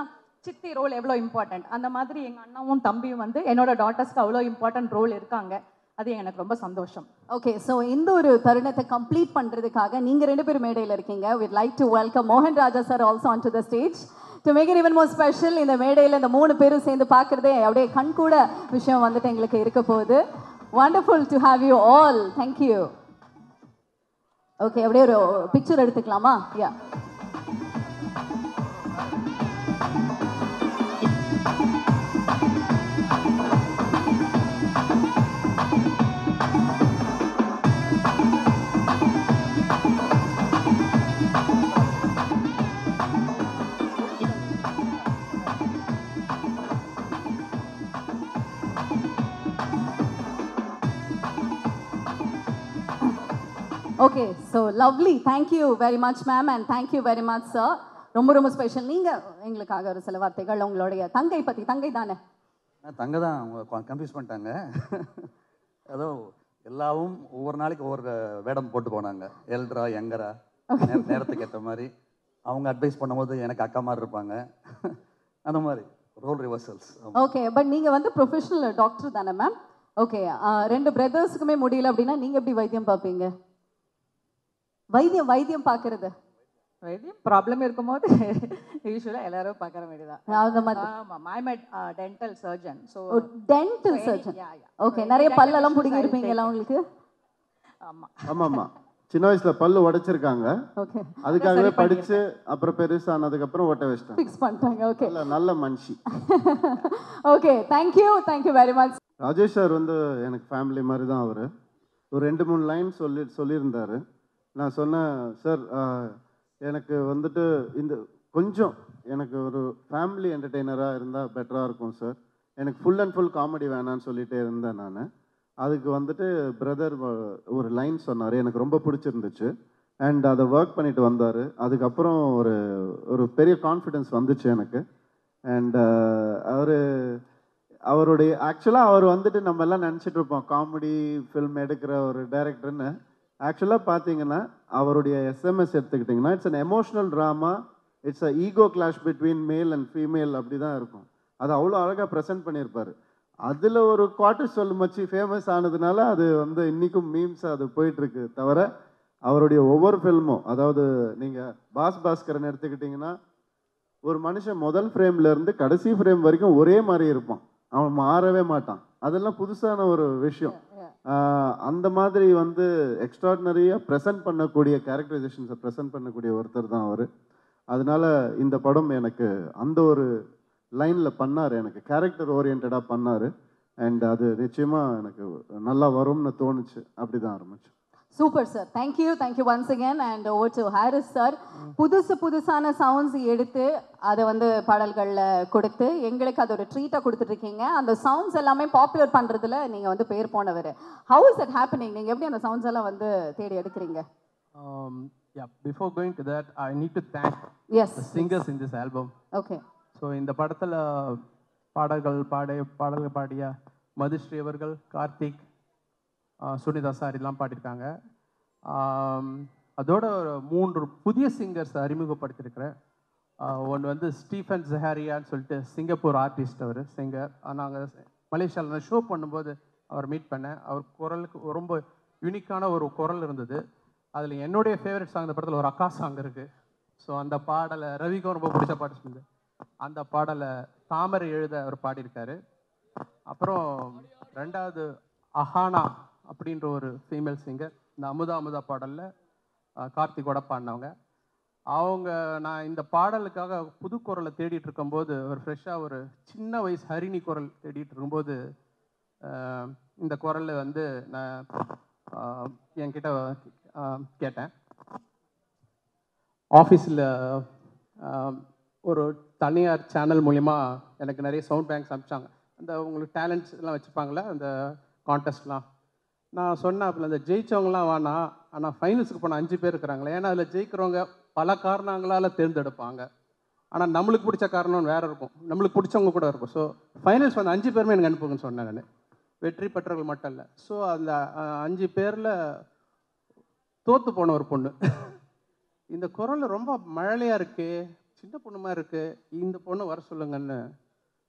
சித்தி ரோல் எவ்வளோ இம்பார்ட்டன்ட், அந்த மாதிரி எங்கள் அண்ணாவும் தம்பியும் வந்து என்னோட டாட்டர்ஸ்க்கு அவ்வளோ இம்பார்ட்டன்ட் ரோல் இருக்காங்க. அது எனக்கு ரொம்ப சந்தோஷம்.
ஓகே, ஸோ இந்த ஒரு தருணத்தை கம்ப்ளீட் பண்ணுறதுக்காக நீங்கள் 2 பேரும் மேடையில் இருக்கீங்க. we'd like to welcome மோகன் Raja sir also onto the stage to make it even more special. இந்த மேடையில் இந்த 3 பேரும் சேர்ந்து பார்க்குறதே அப்படியே கண் கூட விஷயம் வந்துட்டு எங்களுக்கு இருக்க போகுது. wonderful to have you all. thank you. Okay, அப்படியே ஒரு பிக்சர் எடுத்துக்கலாமா? Yeah. Okay, so lovely. Thank you very much ma'am and thank you very much sir. ரொம்ப ரொம்ப ஸ்பெஷல். நீங்கள் எங்களுக்காக ஒரு சில வார்த்தைகள் உங்களுடைய தங்கை பற்றி. தங்கை தானே?
தங்கை தான். அவங்க கன்ஃபியூஸ் பண்ணிட்டாங்க. ஏதோ எல்லாவும் ஒவ்வொரு நாளைக்கு ஒவ்வொரு வேடம் போட்டு போனாங்க. எல்ட்ரா யங்கரா நேரத்துக்கு ஏற்ற மாதிரி. அவங்க அட்வைஸ் பண்ணும்போது எனக்கு அக்கா மாதிரி இருப்பாங்க. அந்த மாதிரி ரோல் ரிவர்சல்ஸ்.
ஓகே, பட் நீங்கள் வந்து ப்ரொஃபஷனல் டாக்டர் தானே மேம்? ஓகே, 2 பிரதர்ஸுக்குமே முடியல அப்படின்னா நீங்கள் எப்படி வைத்தியம் பார்ப்பீங்க? வைத்தியம் பார்க்கறது
வைத்தியம் ப்ராப்ளம் இருக்கும்போது யூஸ்வலாக எல்லாரும் பார்க்குற மாதிரி தான். ஆமாம், I am dental surgeon. So
dental surgeon. Okay, நிறைய பல்லெல்லாம் பிடிங்கி இருப்பீங்களா உங்களுக்கு?
ஆமாம்
ஆமாம்மா, சின்ன வயசுல பல்லு உடைச்சிருக்காங்க.
ஓகே,
அதுக்காகவே படிச்சு அப்புறம் பெருசானதுக்கு அப்புறம் ஓட்ட வச்சிட்டாங்க.
ஃபிக்ஸ் பண்ணிட்டாங்க. ஓகே,
நல்ல மனுஷி.
Okay, thank you very much.
Rajesh sir வந்து எனக்கு ஃபேமிலி மாதிரி தான். அவர் ஒரு 2-3 லைன் சொல்லியிருந்தாரு. நான் சொன்னேன், சார் எனக்கு வந்துட்டு இந்த கொஞ்சம் எனக்கு ஒரு ஃபேமிலி என்டர்டெய்னராக இருந்தால் பெட்டராக இருக்கும் சார். எனக்கு ஃபுல் அண்ட் ஃபுல் காமெடி வேணான்னு சொல்லிகிட்டே இருந்தேன் நான். அதுக்கு வந்துட்டு பிரதர் ஒரு லைன் சொன்னார், எனக்கு ரொம்ப பிடிச்சிருந்துச்சு. அண்ட் அதை ஒர்க் பண்ணிட்டு வந்தார். அதுக்கப்புறம் ஒரு பெரிய கான்ஃபிடென்ஸ் வந்துச்சு எனக்கு. அண்ட் அவருடைய ஆக்சுவலாக அவர் வந்துட்டு நம்ம எல்லாம் நினச்சிட்டு இருப்போம் காமெடி ஃபில்ம் எடுக்கிற ஒரு டைரக்டர்னு. ஆக்சுவலாக பார்த்தீங்கன்னா அவருடைய எஸ்எம்எஸ் எடுத்துக்கிட்டிங்கன்னா it's an emotional drama. It's a ego clash between male and female. அப்படி தான் இருக்கும். அது அவ்வளோ அழகாக ப்ரெசென்ட் பண்ணியிருப்பார். அதில் ஒரு குவார்ட்டர் சொல்லு மச்சி ஃபேமஸ் ஆனதுனால அது வந்து இன்றைக்கும் மீம்ஸ் அது போயிட்டுருக்கு. தவிர அவருடைய ஒவ்வொரு ஃபில்மும், அதாவது நீங்கள் பாஸ்கரன் எடுத்துக்கிட்டிங்கன்னா ஒரு மனுஷன் முதல் ஃப்ரேம்லேருந்து கடைசி ஃப்ரேம் வரைக்கும் ஒரே மாதிரி இருப்பான். அவன் மாறவே மாட்டான். அதெல்லாம் புதுசான ஒரு விஷயம். அந்த மாதிரி வந்து எக்ஸ்ட்ராடினரியாக ப்ரெசென்ட் பண்ணக்கூடிய கேரக்டரைசேஷன்ஸை ப்ரெசென்ட் பண்ணக்கூடிய ஒருத்தர் தான் அவர். அதனால இந்த படம் எனக்கு அந்த ஒரு லைனில் பண்ணார், எனக்கு கேரக்டர் ஓரியன்டாக பண்ணார். அண்ட் அது நிச்சயமாக எனக்கு நல்லா வரும்னு தோணுச்சு. அப்படி தான் ஆரம்பிச்சு.
Super sir, thank you once again. And over to Harris sir. புதுசான சவுண்ட்ஸ் எடுத்து அதை வந்து பாடல்களில் கொடுத்து எங்களுக்கு அது ஒரு ட்ரீட்டாக கொடுத்துட்ருக்கீங்க. அந்த சவுண்ட்ஸ் எல்லாமே பாப்புலர் பண்ணுறதுல நீங்கள் வந்து பேர் போனவர். How is it happening? நீங்கள் எப்படி அந்த சவுண்ட்ஸ் எல்லாம் வந்து தேடி எடுக்கிறீங்க?
Yeah, before going to that, I need to thank the singers in this album.
Okay.
So இந்த படத்தில் பாடல்கள் பாடிய மதுஸ்ரீ அவர்கள், கார்த்திக், சுனிதா சார் எல்லாம் பாடியிருக்காங்க. அதோட ஒரு 3 புதிய சிங்கர்ஸ் அறிமுகப்படுத்தியிருக்கிறேன். ஒன்று வந்து ஸ்டீஃபன் ஜஹாரியான்னு சொல்லிட்டு சிங்கப்பூர் ஆர்டிஸ்ட். அவர் சிங்கர். நாங்கள் மலேசியாவில் ஷோ பண்ணும்போது அவர் மீட் பண்ணேன். அவர் குரலுக்கு ரொம்ப யூனிக்கான ஒரு குரல் இருந்தது. அதில் என்னுடைய ஃபேவரட் சாங் இந்த படத்தில் ஒரு அக்கா சாங் இருக்குது. ஸோ அந்த பாடலை ரவிக்கும் ரொம்ப பிடிச்ச பாட்டு சொன்னது. அந்த பாடலை தாமரை எழுத அவர் பாடியிருக்காரு. அப்புறம் 2வது அஹானா அப்படின்ற ஒரு ஃபீமேல் சிங்கர். இந்த அமுதா பாடலில் கார்த்திகோட பாடினவங்க. நான் இந்த பாடலுக்காக புது குரலை தேடிட்டு இருக்கும்போது ஒரு ஃப்ரெஷ்ஷாக ஒரு சின்ன வயசு ஹரிணி குரல் தேடிட்டு இருக்கும்போது இந்த குரலை வந்து நான் என்கிட்ட கேட்டேன். ஆஃபீஸில் ஒரு தனியார் சேனல் மூலிமா எனக்கு நிறைய சவுண்ட் பேங்க்ஸ் அனுப்பிச்சாங்க. அந்த உங்களுக்கு டேலண்ட்ஸ் எல்லாம் வச்சுப்பாங்களே, அந்த கான்டெஸ்ட்லாம். நான் சொன்னாப்புல இந்த ஜெயிச்சவங்களாம் வேணாம், ஆனால் ஃபைனல்ஸுக்கு போன 5 பேர் இருக்கிறாங்களே, ஏன்னா அதில் ஜெயிக்கிறவங்க பல காரணங்களால் தேர்ந்தெடுப்பாங்க. ஆனால் நம்மளுக்கு பிடிச்ச காரணம் வேறு இருக்கும், நம்மளுக்கு பிடிச்சவங்க கூட இருக்கும். ஸோ ஃபைனல்ஸ் வந்து 5 பேருமே எனக்கு அனுப்புங்கன்னு சொன்னேன் நான். வெற்றி பெற்றவர்கள் மட்டும் இல்லை. ஸோ அந்த 5 பேரில் தோற்று போன ஒரு பொண்ணு, இந்த குரல் ரொம்ப மழலையாக இருக்கு, சின்ன பொண்ணுமா இருக்கு, இந்த பொண்ணு வர சொல்லுங்கன்னு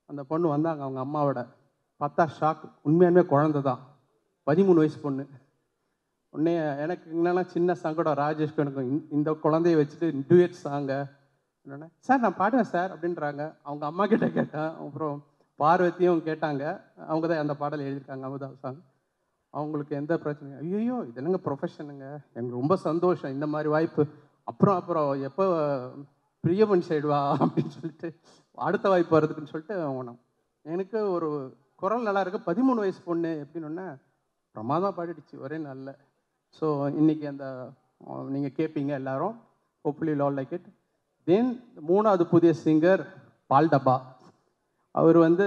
அந்த பொண்ணு வந்தாங்க. அவங்க அம்மாவோட பார்த்தா ஷாக், உண்மையாலுமே குழந்தை தான், 13 வயசு பொண்ணு. உடனே எனக்கு என்னென்னா சின்ன சங்கடம், ராஜேஷ்க்கு எனக்கு இந்த குழந்தைய வச்சுட்டு டூயட் சாங்க என்னென்ன சார் நான் பாடுவேன் சார் அப்படின்றாங்க. அவங்க அம்மா கிட்ட கேட்டேன், அப்புறம் பார்வதியும் கேட்டாங்க, அவங்க தான் அந்த பாடல் எழுதியிருக்காங்க, அமுதா சாங். அவங்களுக்கு எந்த பிரச்சனையும், ஐயோ இது என்னங்க ப்ரொஃபஷனுங்க, எனக்கு ரொம்ப சந்தோஷம் இந்த மாதிரி வாய்ப்பு. அப்புறம் எப்போ பிரியமன் சைடுவா அப்படின்னு சொல்லிட்டு அடுத்த வாய்ப்பு வருதுக்குன்னு சொல்லிட்டு போனோம். எனக்கு ஒரு குரல் நல்லா இருக்கு, 13 வயசு பொண்ணு எப்படின்னு பிரமாதமாக பாடிடுச்சு ஒரே நாளில். ஸோ இன்றைக்கி அந்த நீங்கள் கேட்பீங்க எல்லாரும், ஹோப்ஃபுல்லி லால் லைக் இட். தென் 3வது புதிய சிங்கர் பால் டப்பா. அவர் வந்து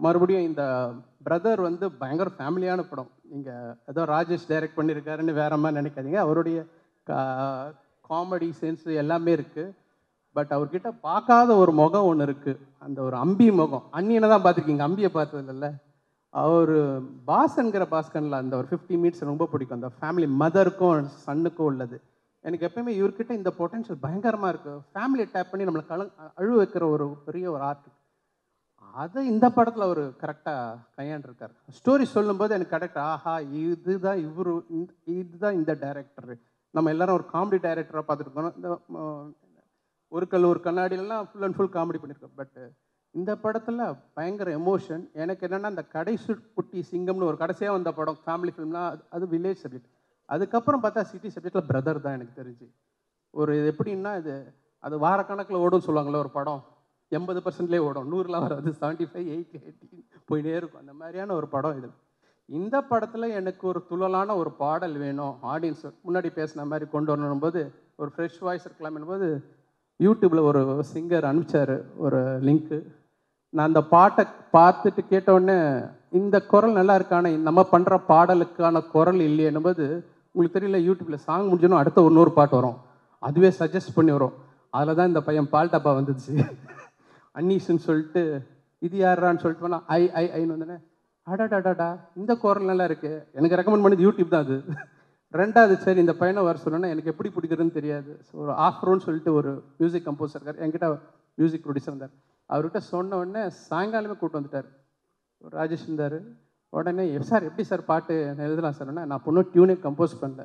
மறுபடியும் இந்த பிரதர் வந்து பயங்கர ஃபேமிலியான படம். நீங்கள் ஏதோ ராஜேஷ் டைரக்ட் பண்ணியிருக்காருன்னு வேற மாதிரி நினைக்காதீங்க, அவருடைய காமெடி சென்ஸ் எல்லாமே இருக்குது. பட் அவர்கிட்ட பார்க்காத ஒரு முகம் ஒன்று இருக்குது, அந்த ஒரு அம்பி முகம். அண்ணியனை தான் பார்த்துருக்கீங்க, அம்பியை பார்த்தது இல்லைல்ல. அவர் பாஸ்ங்கிற பாஸ்கனில் அந்த ஒரு 50 மினிட்ஸ் ரொம்ப பிடிக்கும், அந்த ஃபேமிலி மதருக்கும் சன்னுக்கும் உள்ளது. எனக்கு எப்பயுமே இவர்கிட்ட இந்த பொட்டன்ஷியல் பயங்கரமாக இருக்குது. ஃபேமிலியை டேப் பண்ணி நம்மளை அழுவ வைக்கிற ஒரு பெரிய ஒரு ஆர்ட், அதை இந்த படத்தில் அவர் கரெக்டாக கையாண்டிருக்கார். ஸ்டோரி சொல்லும்போது எனக்கு கரெக்ட், ஆஹா இதுதான் இதுதான் இந்த டைரக்டர். நம்ம எல்லாரும் ஒரு காமெடி டைரக்டராக பார்த்துருக்கோம், இந்த ஒரு கல் ஒரு கண்ணாடியிலலாம் ஃபுல் அண்ட் ஃபுல் காமெடி பண்ணியிருக்கோம். பட் இந்த படத்தில் பயங்கர எமோஷன். எனக்கு என்னென்னா இந்த கடைசி குட்டி சிங்கம்னு ஒரு கடைசியாக வந்த படம் ஃபேமிலி ஃபிலிம்லாம், அது வில்லேஜ் சப்ஜெக்ட். அதுக்கப்புறம் பார்த்தா சிட்டி சப்ஜெக்டில் பிரதர் தான் எனக்கு தெரிஞ்சு. ஒரு எப்படின்னா அது வாரக்கணக்கில் ஓடும்னு சொல்லுவாங்களே, ஒரு படம் 80%லே ஓடும், 100லாம் வராது, 75, 80, 80 போயிட்டே இருக்கும். அந்த மாதிரியான ஒரு படம் இது. இந்த படத்தில் எனக்கு ஒரு துள்ளலான ஒரு பாடல் வேணும், ஆடியன்ஸ் முன்னாடி பேசின மாதிரி கொண்டு வரணும்போது ஒரு ஃப்ரெஷ் வாய்ஸ் இருக்கலாம்னும் போது யூடியூப்பில் ஒரு சிங்கர் அனுப்பிச்சார் ஒரு லிங்க்கு. நான் அந்த பாட்டை பார்த்துட்டு கேட்டவுடனே இந்த குரல் நல்லா இருக்கானே, நம்ம பண்ணுற பாடலுக்கான குரல் இல்லையேன்னும் போது, உங்களுக்கு தெரியல, யூடியூப்பில் சாங் முடிஞ்சோன்னா அடுத்த இன்னொரு பாட்டு வரும், அதுவே சஜஸ்ட் பண்ணி வரும். அதில் தான் இந்த பையன் பால் டப்பா வந்துச்சு. அன்னீஸ்ன்னு சொல்லிட்டு இது யாரான்னு சொல்லிட்டு போனால் ஐன்னு வந்தோடனே அடாடாடாடா இந்த குரல் நல்லா இருக்குது, எனக்கு ரெக்கமெண்ட் பண்ணது யூடியூப் தான் அது. 2வது சரி இந்த பையனை வர சொன்னோன்னா எனக்கு எப்படி பிடிக்கிறதுன்னு தெரியாது. ஸோ ஒரு ஆஃப்ரோன்னு சொல்லிட்டு ஒரு மியூசிக் கம்போசர் இருக்கார், என்கிட்ட மியூசிக் ப்ரொடியூசர் இருந்தார். அவர்கிட்ட சொன்ன உடனே சாயங்காலமே கூப்பிட்டு வந்துட்டார், ராஜேஷ் இருந்தார். உடனே சார் எப்படி சார் பாட்டு எழுதலாம் சார்? நான் பொண்ணு டியூனே கம்போஸ் பண்ணல.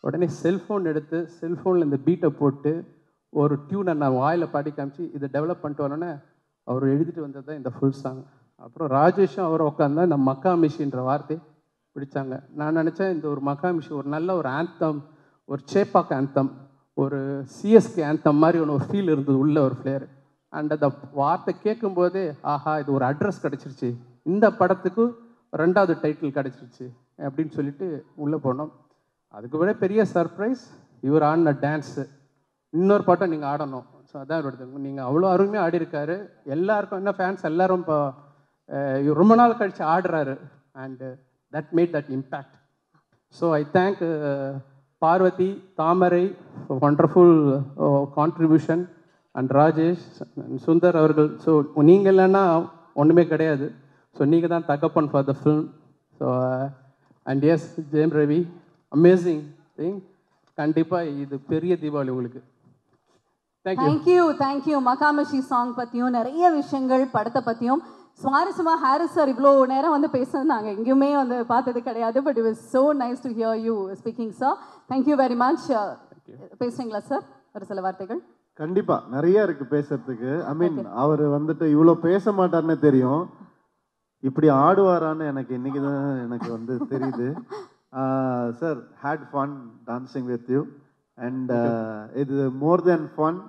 உடனே செல்ஃபோன் எடுத்து செல்ஃபோனில் இந்த பீட்டை போட்டு ஒரு டியூனை நான் வாயில் பாடி காமிச்சு இதை டெவலப் பண்ணிட்டு வரோன்னே அவர் எழுதிட்டு வந்தது தான் இந்த ஃபுல் சாங். அப்புறம் ராஜேஷும் அவர் உட்காந்தா இந்த மக்கா மிஷின்ற வார்த்தை பிடிச்சாங்க. நான் நினச்சேன் இந்த ஒரு மக்கா மிஷி ஒரு நல்ல ஒரு ஆந்தம், ஒரு சேப்பாக் ஆந்தம், ஒரு சிஎஸ்கே ஆந்தம் மாதிரி ஒரு ஃபீல் இருந்தது, உள்ள ஒரு ஃப்ளேர். அண்ட் அந்த வார்த்தை கேட்கும்போதே ஆஹா இது ஒரு அட்ரஸ் கிடச்சிருச்சு, இந்த படத்துக்கு 2வது டைட்டில் கிடச்சிருச்சு அப்படின்னு சொல்லிட்டு உள்ளே போனோம். அதுக்கு விட பெரிய சர்ப்ரைஸ், இவர் ஆடின டான்ஸு. இன்னொரு பாட்டம் நீங்கள் ஆடணும். ஸோ அதான் எடுத்து நீங்கள் அவ்வளோ அருமையாக ஆடிருக்காரு. எல்லாருக்கும் என்ன ஃபேன்ஸ் எல்லாரும் இப்போ ரொம்ப நாள் கழித்து ஆடுறாரு. And that made that impact. So I thank Parvathy, Thamarai, wonderful contribution, and Rajesh, Sundar அவர்கள். ஸோ நீங்கள் இல்லைன்னா ஒன்றுமே கிடையாது. ஸோ நீங்கள் தான் தகப்பன் for the film. So and yes Jayam Ravi, amazing thing. கண்டிப்பாக இது பெரிய தீபாவளி உங்களுக்கு.
தேங்க்யூ. மகாமிஷி சாங் பற்றியும் நிறைய விஷயங்கள், படத்தை பற்றியும் சுவாரஸ்யமாக ஹாரிஸ் சார் இவ்வளோ நேரம் வந்து பேசுறது நாங்கள் எங்கேயுமே வந்து பார்த்தது கிடையாது. But it was so nice to here you speaking sir. Thank you very much. பேசுறீங்களா சார் ஒரு சில வார்த்தைகள்?
கண்டிப்பாக நிறைய இருக்குது பேசுறதுக்கு. ஐ மீன் அவர் வந்துட்டு இவ்வளோ பேச மாட்டார்னு தெரியும், இப்படி ஆடுவாரான்னு எனக்கு இன்னைக்கு தான் எனக்கு வந்து தெரியுது. Sir, had fun dancing with you. And இது more then fun,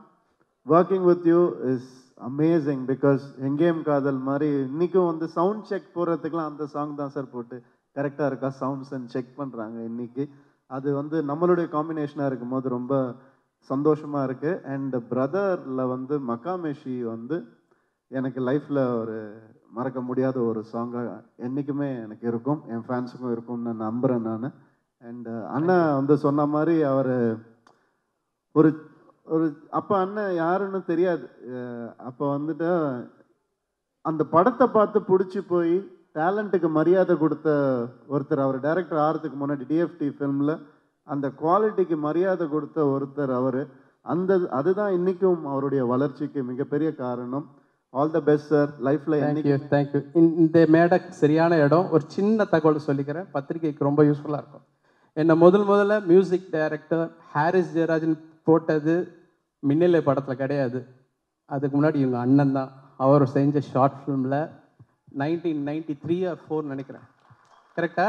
working with you is amazing. Because Engeyum Kadhal மாதிரி இன்றைக்கும் வந்து சவுண்ட் செக் போடுறதுக்கெலாம் அந்த சாங் தான் சார் போட்டு கரெக்டாக இருக்கா சவுண்ட்ஸ் அண்ட் செக் பண்ணுறாங்க இன்றைக்கி. அது வந்து நம்மளுடைய காம்பினேஷனாக இருக்கும்போது ரொம்ப சந்தோஷமாக இருக்குது. அண்ட் பிரதரில் வந்து மக்காமேஷி வந்து எனக்கு லைஃப்பில் ஒரு மறக்க முடியாத ஒரு சாங்காக என்றைக்குமே எனக்கு இருக்கும், என் ஃபேன்ஸுக்கும் இருக்கும்னு நான் நம்புகிறேன் நான். அண்ட் அண்ணன் வந்து சொன்ன மாதிரி அவர் ஒரு ஒரு அப்போ அண்ணன் யாருன்னு தெரியாது. அப்போ வந்துட்டு அந்த படத்தை பார்த்து பிடிச்சி போய் டேலண்ட்டுக்கு மரியாதை கொடுத்த ஒருத்தர், அவர் டைரக்டர் ஆகிறதுக்கு முன்னாடி டிஎஃப்டி ஃபிலிமில் அந்த குவாலிட்டிக்கு மரியாதை கொடுத்த ஒருத்தர் அவர். அதுதான் இன்றைக்கும் அவருடைய வளர்ச்சிக்கு மிகப்பெரிய காரணம். ஆல் த பெஸ்ட் சார் லைஃப்பில்.
தேங்க்யூ. இந்த மேடை சரியான இடம். ஒரு சின்ன தகவல் சொல்லிக்கிறேன், பத்திரிகைக்கு ரொம்ப யூஸ்ஃபுல்லாக இருக்கும். என்னை முதல்ல மியூசிக் டைரக்டர் ஹாரிஸ் ஜெயராஜன் போட்டது மின்னலை படத்தில் கிடையாது, அதுக்கு முன்னாடி இவங்க அண்ணன் தான். அவர் செஞ்ச ஷார்ட் ஃபிலிமில் 1993 or 4 நினைக்கிறேன், கரெக்டா?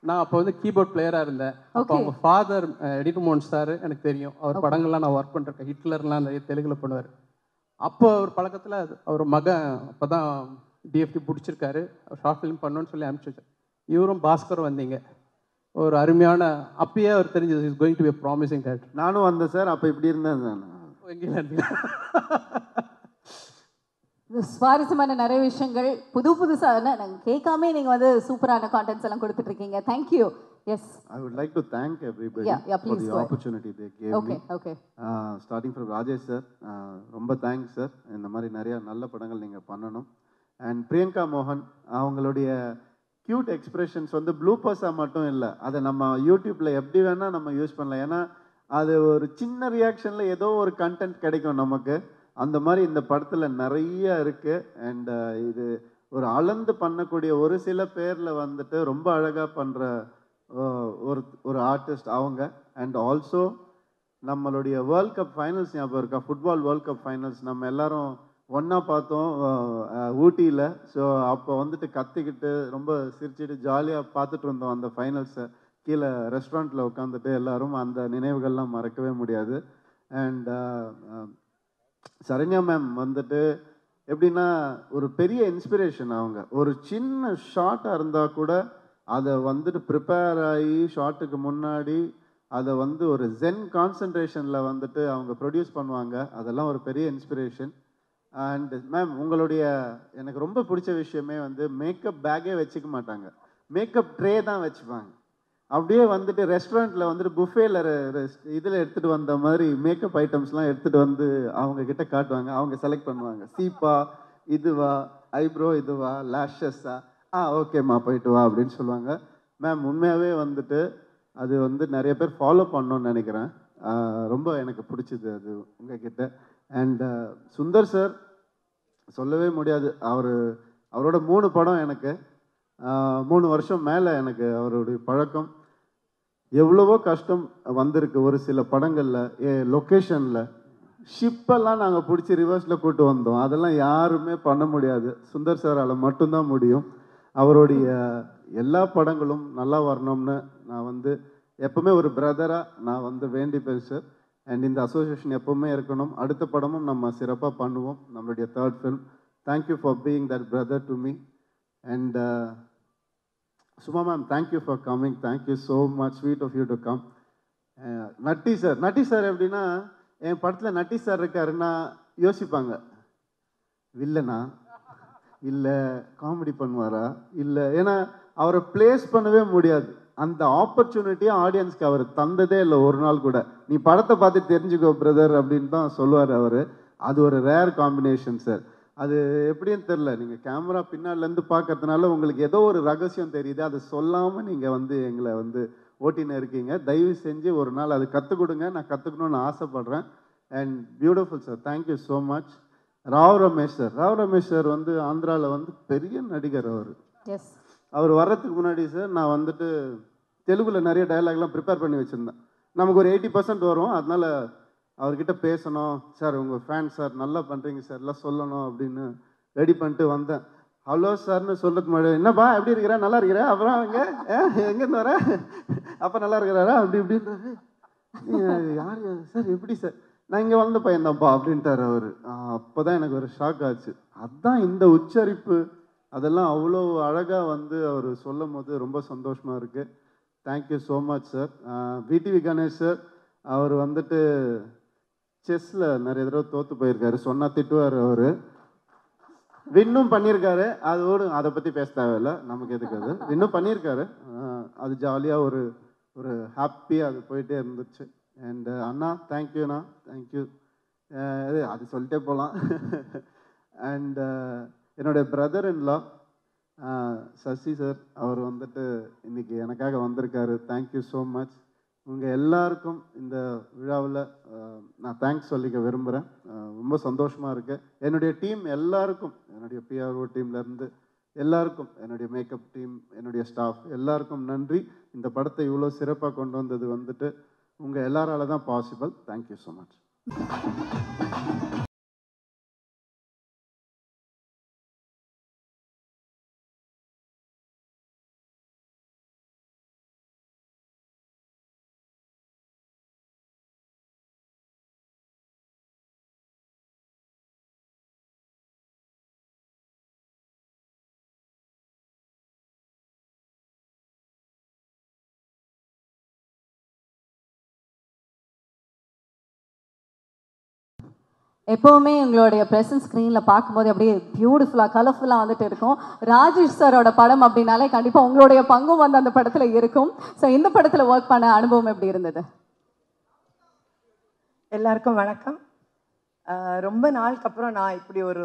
நான் அப்போ வந்து கீபோர்ட் பிளேயராக இருந்தேன். அப்போ அவங்க ஃபாதர் எடிட் மோகன் சார் எனக்கு தெரியும், அவர் படங்கள்லாம் நான் ஒர்க் பண்ணிருக்கேன். ஹிட்லர்லாம் நிறைய தெலுங்குல பண்ணுவார். அப்போ அவர் பழக்கத்தில் அவர் மகன் அப்போ தான் டிஎஃப்டி பிடிச்சிருக்காரு, ஷார்ட் ஃபிலிம் பண்ணணும்னு சொல்லி அனுப்பிச்சி வச்சார். இவரும் பாஸ்கர் வந்தீங்க, ஒரு அருமையான, அப்பயே அவர் தெரிஞ்சது is going to be promising character.
நானும் வந்தேன் சார், அப்போ இப்படி இருந்தேன் நான்.
எங்கேயும் இருந்தீங்க.
சுவாரஸ்யமான நிறைய விஷயங்கள் புதுசாக நாங்கள் கேட்காமே நீங்கள் வந்து சூப்பரான கான்டென்ட்ஸ் எல்லாம் கொடுத்துட்டு இருக்கீங்க. Thank you. Yes,
I would like to thank everybody for the opportunity they gave me.
Okay.
Starting from Rajesh sir, ரொம்ப தேங்க்ஸ் சார். இந்த மாதிரி நிறைய நல்ல படங்கள் நீங்கள் பண்ணணும். அண்ட் பிரியங்கா மோகன், அவங்களுடைய க்யூட் எக்ஸ்பிரஷன்ஸ் வந்து ப்ளூபர்ஸாக மட்டும் இல்லை, அதை நம்ம யூடியூப்பில் எப்படி வேணால் நம்ம யூஸ் பண்ணலாம். ஏன்னா அது ஒரு சின்ன ரியாக்ஷனில் ஏதோ ஒரு கண்டென்ட் கிடைக்கும் நமக்கு. அந்த மாதிரி இந்த படத்தில் நிறைய இருக்குது. அண்ட் இது ஒரு அளந்து பண்ணக்கூடிய ஒரு சில பேரில் வந்துட்டு ரொம்ப அழகாக பண்ணுற ஒரு ஆர்டிஸ்ட் அவங்க. அண்ட் ஆல்சோ நம்மளுடைய வேர்ல்ட் கப் ஃபைனல்ஸ் ஞாபகம் இருக்கா? ஃபுட்பால் வேர்ல்ட் கப் ஃபைனல்ஸ் நம்ம எல்லாரும் ஒன்றா பார்த்தோம் ஊட்டியில். ஸோ அப்போ வந்துட்டு கத்திக்கிட்டு ரொம்ப சிரிச்சுட்டு ஜாலியாக பார்த்துட்டு இருந்தோம் அந்த ஃபைனல்ஸை. கீழே ரெஸ்டாரண்ட்டில் உட்காந்துட்டு எல்லாரும், அந்த நினைவுகள்லாம் மறக்கவே முடியாது. அண்ட் சரண்யா மேம் வந்துட்டு எப்படின்னா ஒரு பெரிய இன்ஸ்பிரேஷன். அவங்க ஒரு சின்ன ஷார்ட்டாக இருந்தால் கூட அதை வந்துட்டு ப்ரிப்பேர் ஆகி ஷார்ட்டுக்கு முன்னாடி அதை வந்து ஒரு ஜென் கான்சன்ட்ரேஷனில் வந்துட்டு அவங்க ப்ரொடியூஸ் பண்ணுவாங்க. அதெல்லாம் ஒரு பெரிய இன்ஸ்பிரேஷன். அண்ட் மேம் உங்களுடைய எனக்கு ரொம்ப பிடிச்ச விஷயமே வந்து மேக்கப் பேக்கே வச்சுக்க மாட்டாங்க, மேக்கப் ட்ரே தான் வச்சுப்பாங்க. அப்படியே வந்துட்டு ரெஸ்டாரண்ட்டில் வந்துட்டு புஃபேல இதில் எடுத்துகிட்டு வந்த மாதிரி மேக்கப் ஐட்டம்ஸ்லாம் எடுத்துகிட்டு வந்து அவங்க கிட்ட காட்டுவாங்க. அவங்க செலக்ட் பண்ணுவாங்க, சீப்பா இதுவா, ஐப்ரோ இதுவா, லேஷஸா, ஓகேம்மா போயிட்டு வா அப்படின்னு சொல்லுவாங்க. மேம் உண்மையாகவே வந்துட்டு அது வந்து நிறைய பேர் ஃபாலோ பண்ணணும்னு நினைக்கிறேன். ரொம்ப எனக்கு பிடிச்சிது அது உங்ககிட்ட. அண்ட் சுந்தர் சார் சொல்லவே முடியாது. அவரோட 3 படம் எனக்கு 3 வருஷம் மேலே எனக்கு அவருடைய பழக்கம். எவ்வளவோ கஷ்டம் வந்திருக்கு ஒரு சில படங்களில். லொக்கேஷனில் ஷிப்பெல்லாம் நாங்கள் பிடிச்சி ரிவர்ஸில் கூட்டு வந்தோம். அதெல்லாம் யாருமே பண்ண முடியாது, சுந்தர் சாரால் மட்டும்தான் முடியும். அவருடைய எல்லா படங்களும் நல்லா வரணும்னு நான் வந்து எப்பவுமே ஒரு பிரதராக நான் வந்து வேண்டிப்பேன் சார். அண்ட் இந்த அசோசியேஷன் எப்பவுமே இருக்கணும். அடுத்த படமும் நம்ம சிறப்பாக பண்ணுவோம், நம்மளுடைய 3rd film. Thank you for being that brother to me. And Suma ma'am, thank you for coming. Thank you so much, sweet of you to come. Natty sir எப்படின்னா, என் படத்தில் நட்டி சார் இருக்காருன்னா யோசிப்பாங்க, வில்லனா இல்லை காமெடி பண்ணுவாரா இல்லை, ஏன்னா அவரை பிளேஸ் பண்ணவே முடியாது. அந்த ஆப்பர்ச்சுனிட்டியை ஆடியன்ஸ்க்கு அவர் தந்ததே இல்லை ஒரு நாள் கூட. நீ படத்தை பார்த்து தெரிஞ்சுக்கோ பிரதர் அப்படின்னு தான் சொல்லுவார் அவர். அது ஒரு ரேர் காம்பினேஷன் சார். அது எப்படின்னு தெரில, நீங்கள் கேமரா பின்னாடிலேருந்து பார்க்கறதுனால உங்களுக்கு ஏதோ ஒரு ரகசியம் தெரியுது, அதை சொல்லாமல் நீங்கள் வந்து எங்களை வந்து ஓட்டின்னு இருக்கீங்க. தயவு செஞ்சு ஒரு நாள் அது கற்றுக் கொடுங்க, நான் கற்றுக்கணும்னு ஆசைப்பட்றேன். And beautiful sir, thank you so much. Rao Ramesh sir வந்து ஆந்திராவில் வந்து பெரிய நடிகர் அவர். அவர் வர்றதுக்கு முன்னாடி சார் நான் வந்துட்டு தெலுங்கில் நிறைய டயலாக்லாம் ப்ரிப்பேர் பண்ணி வச்சுருந்தேன். நமக்கு ஒரு 80% வரும், அதனால் அவர்கிட்ட பேசணும் சார், உங்கள் ஃபேன் சார், நல்லா பண்ணுறீங்க சார், எல்லாம் சொல்லணும் அப்படின்னு ரெடி பண்ணிட்டு வந்தேன். ஹலோ சார்னு சொல்கிறதுக்கு முன்னாடி, என்னப்பா எப்படி இருக்கிறா, நல்லா இருக்கிறா, அப்புறம் எங்கேருந்து வர, அப்போ நல்லா இருக்கிறாரா அப்படி இப்படின்றாரு. யார் சார், எப்படி சார், நான் இங்கே வளர்ந்த பையன்தான்ப்பா அப்படின்ட்டார் அவர். அப்போ தான் எனக்கு ஒரு ஷாக் ஆச்சு. அதுதான் இந்த உச்சரிப்பு, அதெல்லாம் அவ்வளோ அழகாக வந்து அவர் சொல்லும் போது ரொம்ப சந்தோஷமாக இருக்குது. Thank you so much sir. VTV Ganesh sir, அவர் வந்துட்டு செஸ்ஸில் நிறைய தடவை தோற்று போயிருக்காரு, சொன்னால் திட்டுவார் அவர். வின்னும் பண்ணியிருக்காரு. அது அதை பற்றி பேச தேவையில்லை, நமக்கு எதுக்கு அது. வின்னும் பண்ணியிருக்காரு. அது ஜாலியாக ஒரு ஒரு ஹாப்பியாக அது போயிட்டே இருந்துச்சு. அண்ட் அண்ணா தேங்க்யூண்ணா, தேங்க்யூ. அது சொல்லிட்டே போகலாம். அண்ட் என்னுடைய பிரதர் இன்லா சசி சார், அவர் வந்துட்டு இன்னைக்கு எனக்காக வந்திருக்காரு. Thank you so much. உங்கள் எல்லாருக்கும் இந்த விழாவில் நான் தேங்க்ஸ் சொல்லிக்க விரும்புகிறேன். ரொம்ப சந்தோஷமாக இருக்கு. என்னுடைய டீம் எல்லாருக்கும், என்னுடைய பிஆர்ஓ டீம்லேருந்து எல்லாருக்கும், என்னுடைய மேக்கப் டீம், என்னுடைய ஸ்டாஃப் எல்லாருக்கும் நன்றி. இந்த படத்தை இவ்வளோ சிறப்பாக கொண்டு வந்தது வந்துட்டு உங்கள் எல்லாரால தான் பாசிபிள். Thank you so much.
எப்போவுமே எங்களுடைய ப்ரெசன்ட் ஸ்க்ரீனில் பார்க்கும்போது அப்படியே பியூட்டிஃபுல்லாக கலர்ஃபுல்லாக வந்துட்டு இருக்கும். ராஜேஷ் சாரோட படம் அப்படின்னாலே கண்டிப்பாக உங்களுடைய பங்கும் வந்து அந்த படத்தில் இருக்கும். ஸோ இந்த படத்தில் ஒர்க் பண்ண அனுபவம் எப்படி இருந்தது?
எல்லாருக்கும் வணக்கம். ரொம்ப நாளுக்கு அப்புறம் நான் இப்படி ஒரு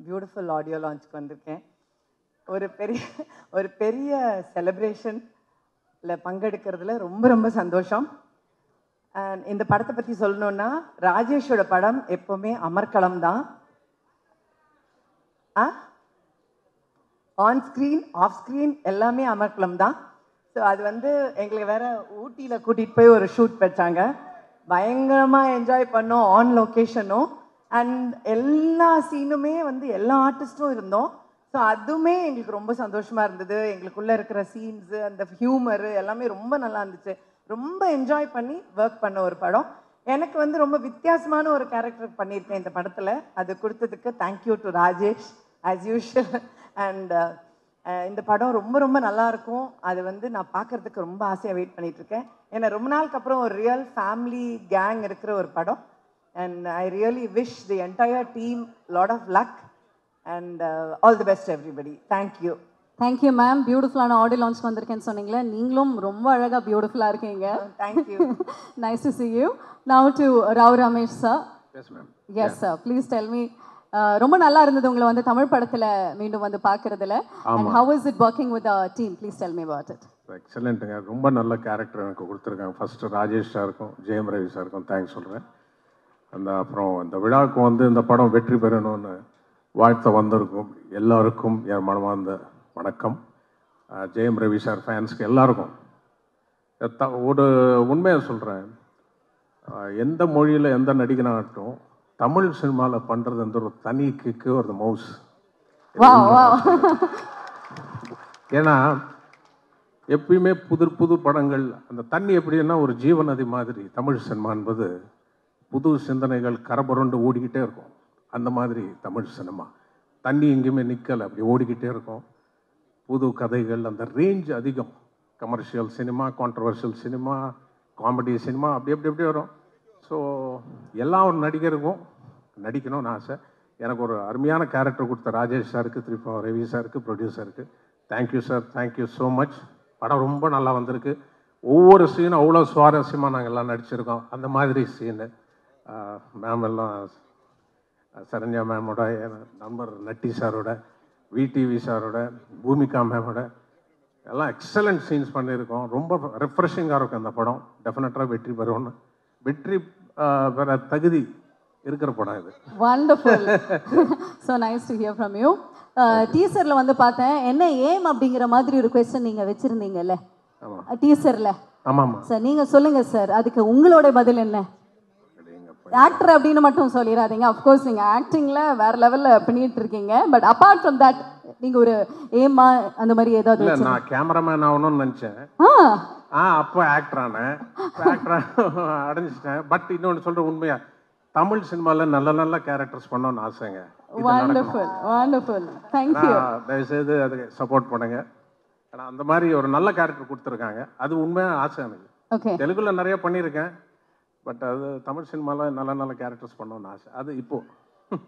பியூட்டிஃபுல் ஆடியோ லான்ச்சுக்கு வந்திருக்கேன். ஒரு பெரிய செலிப்ரேஷனில் பங்கெடுக்கிறதுல ரொம்ப ரொம்ப சந்தோஷம். இந்த படத்தை பற்றி சொல்லணுன்னா, ராஜேஷோட படம் எப்போவுமே அமர்க்களம் தான். ஆன் ஸ்க்ரீன் ஆஃப் ஸ்க்ரீன் எல்லாமே அமர்க்களம் தான். ஸோ அது வந்து எங்களுக்கு வேற ஊட்டியில் கூட்டிகிட்டு போய் ஒரு ஷூட் வச்சாங்க. பயங்கரமாக என்ஜாய் பண்ணோம் ஆன் லொக்கேஷனும். அண்ட் எல்லா சீனுமே வந்து எல்லா ஆர்டிஸ்ட்டும் இருந்தோம். ஸோ அதுவுமே எங்களுக்கு ரொம்ப சந்தோஷமாக இருந்தது. எங்களுக்குள்ளே இருக்கிற சீன்ஸு, அந்த ஹியூமரு எல்லாமே ரொம்ப நல்லா இருந்துச்சு. ரொம்ப என்ஜாய் பண்ணி ஒர்க் பண்ண ஒரு படம். எனக்கு வந்து ரொம்ப வித்தியாசமான ஒரு கேரக்டர் பண்ணியிருக்கேன் இந்த படத்தில். அது கொடுத்ததுக்கு thank you to Rajesh as usual. And இந்த படம் ரொம்ப ரொம்ப நல்லாயிருக்கும். அது வந்து நான் பார்க்குறதுக்கு ரொம்ப ஆசையாக வெயிட் பண்ணிகிட்ருக்கேன். ஏன்னா ரொம்ப நாளுக்கு அப்புறம் ஒரு ரியல் ஃபேமிலி கேங் இருக்கிற ஒரு படம். And I really wish the entire team lot of luck and all the best everybody. Thank you.
Thank you ma'am. பியூட்டிஃபுல்லான ஆடியோ லான்ச் வந்திருக்கேன்னு சொன்னீங்களே, நீங்களும் ரொம்ப அழகாக பியூட்டிஃபுல்லாக இருக்கீங்க.
தேங்க்யூ.
Nice to see you. Now to Rao Ramesh sir.
Yes ma'am.
Yes sir, please tell me. ரொம்ப நல்லா இருந்தது உங்களை வந்து தமிழ் படத்தில் மீண்டும் வந்து பார்க்குறதுல. And how is it working with the team? Please tell me about it.
எக்ஸலண்ட்டுங்க. ரொம்ப நல்ல கேரக்டர் எனக்கு கொடுத்துருக்காங்க. ஃபஸ்ட்டு ராஜேஷ் சாருக்கும் ஜெயம் ரவி சாருக்கும் தேங்க்ஸ் சொல்கிறேன். அப்புறம் இந்த விழாவுக்கு வந்து இந்த படம் வெற்றி பெறணும்னு வாழ்த்த வந்திருக்கும் எல்லாருக்கும் என் மனமார்ந்த வணக்கம். ஜெயம் ரவி சார் ஃபேன்ஸ்க்கு எல்லாருக்கும் ஒரு உண்மையை சொல்கிறேன். எந்த மொழியில் எந்த நடிகனாகட்டும் தமிழ் சினிமாவில் பண்ணுறது வந்து ஒரு தனி கிக்கு, ஒரு மவுஸ். ஏன்னா எப்பயுமே புது புது படங்கள், அந்த தண்ணி எப்படின்னா ஒரு ஜீவநதி மாதிரி தமிழ் சினிமா என்பது புது சிந்தனைகள் கரபுரண்டு ஓடிக்கிட்டே இருக்கும். அந்த மாதிரி தமிழ் சினிமா தண்ணி எங்கேயுமே நிற்கலை, அப்படி ஓடிக்கிட்டே இருக்கும். புது கதைகள், அந்த ரேஞ்ச் அதிகம். Commercial cinema, controversial cinema, comedy cinema, அப்படி எப்படி எப்படி வரும். ஸோ எல்லா ஒரு நடிகருக்கும் நடிக்கணும்னு ஆசை. எனக்கு ஒரு அருமையான கேரக்டர் கொடுத்த ராஜேஷ் சாருக்கு, திருப்பி ரவி சாருக்கு, ப்ரொடியூசருக்கு thank you sir, thank you so much. படம் ரொம்ப நல்லா வந்திருக்கு. ஒவ்வொரு சீனும் அவ்வளோ சுவாரஸ்யமாக நாங்கள் எல்லாம் நடிச்சிருக்கோம். அந்த மாதிரி சீனு மேம் எல்லாம், சரண்யா மேமோட, என் நண்பர் நட்டி சாரோட, விடிவி சாரோட, பூமிகா மேமோட எல்லாம் எக்ஸலண்ட் சீன்ஸ் பண்ணியிருக்கோம். ரொம்ப ரெஃப்ரெஷிங்காக இருக்கும் அந்த படம். டெஃபினட்டாக வெற்றி பெறும்னு, வெற்றி பெற தகுதி இருக்கிற படம் இது.
Wonderful. So nice to hear from you. டீசரில் வந்து பார்த்தேன், என்ன ஏம் அப்படிங்கிற மாதிரி ஒரு கொஸ்டின் நீங்கள் வச்சுருந்தீங்கல்ல டீசரில்.
ஆமாம்
சார், நீங்கள் சொல்லுங்கள் சார், அதுக்கு உங்களோட பதில் என்ன? ஆக்டர் அப்படின்னு மட்டும் சொல்லிடாதீங்க. அஃப்கோர்ஸ் நீங்கள் ஆக்டிங்கில் வேறு லெவலில் பண்ணிட்டு இருக்கீங்க. பட் அப்பார்ட் ஃப்ரம் தட் நீங்கள் ஒரு ஏமா அந்த மாதிரி ஏதாவது?
இல்லை, நான் கேமராமேன் ஆகணும்னு நினச்சேன். அப்போ ஆக்டர் ஆனேன். ஆக்டர் அடைஞ்சிட்டேன். பட் இன்னொன்று சொல்கிற உண்மையா, தமிழ் சினிமாவில் நல்ல நல்ல கேரக்டர்ஸ் பண்ணணும்னு ஆசைங்க.
Wonderful, wonderful. தேங்க்யூ.
தயவுசெய்து அதுக்கு சப்போர்ட் பண்ணுங்க. ஆனால் அந்த மாதிரி ஒரு நல்ல கேரக்டர் கொடுத்துருக்காங்க. அது உண்மையாக ஆசை எனக்கு.
ஓகே.
தெலுங்குல நிறைய பண்ணியிருக்கேன். பட் அது தமிழ் சினிமாவில் நல்ல நல்ல கேரக்டர்ஸ் பண்ணணும்னு ஆசை. அது இப்போ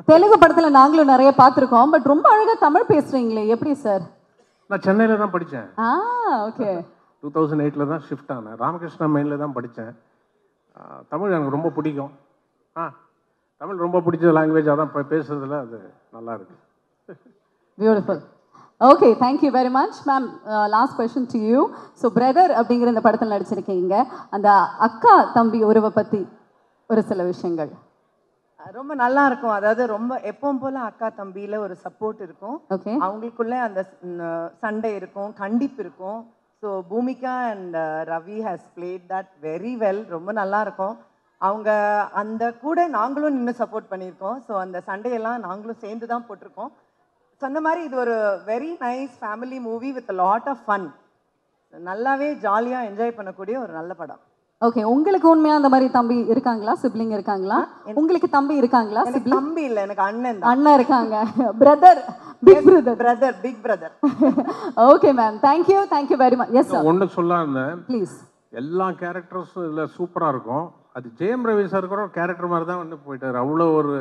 தெலுங்கு படத்துல நாங்களும் நிறைய பார்த்துருக்கோம், பட் ரொம்ப அழகா தமிழ் பேசுறீங்களே, எப்படி சார்?
நான் சென்னையில் தான் படித்தேன்.
ஓகே.
2008 தான் ஷிஃப்ட் ஆனேன். ராமகிருஷ்ணா மெயினில் தான் படித்தேன். தமிழ் எனக்கு ரொம்ப பிடிக்கும். தமிழ் ரொம்ப பிடிச்ச லாங்குவேஜ், அதான் பேசுறதுல அது நல்லா இருக்கு.
Beautiful. Okay, thank you very much ma'am. Last question to you. So brother அப்படிங்கிற இந்த படத்தில் நடிச்சிருக்கீங்க, அந்த அக்கா தம்பி உறவை பற்றி ஒரு சில விஷயங்கள்.
ரொம்ப நல்லா இருக்கும். அதாவது ரொம்ப எப்பவும் போல அக்கா தம்பியில ஒரு சப்போர்ட் இருக்கும்.
ஓகே.
அவங்களுக்குள்ள அந்த சண்டை இருக்கும், கண்டிப்பு இருக்கும். So Bhoomika and Ravi has played that very well. ரொம்ப நல்லா இருக்கும். அவங்க அந்த கூட நாங்களும் நின்று சப்போர்ட் பண்ணியிருக்கோம். ஸோ அந்த சண்டையெல்லாம் நாங்களும் சேர்ந்து தான் போட்டிருக்கோம். சொன்ன மாதிரி இது ஒரு very nice family movie with lot of fun. நல்லாவே ஜாலியாக என்ஜாய் பண்ணக்கூடிய ஒரு நல்ல படம்.
ஓகே, உங்களுக்கு உண்மையா அந்த மாதிரி தம்பி இருக்காங்களா, சிப்ளிங் இருக்காங்களா? உங்களுக்கு தம்பி இருக்காங்களா? சிப்ளிங்
தம்பி இல்லை, எனக்கு அண்ணன்
அண்ணன் இருக்காங்க. Brother, big brother.
Big brother.
Okay ma'am, thank you very much. Yes sir.
ஒன்று சொல்ல இருந்தேன்,
ப்ளீஸ்.
எல்லா கேரக்டர்ஸும் இதில் சூப்பராக இருக்கும். அது ஜெயம் ரவி சார் கூட கேரக்டர் மாதிரி தான் வந்து போயிட்டார். அவ்வளோ ஒரு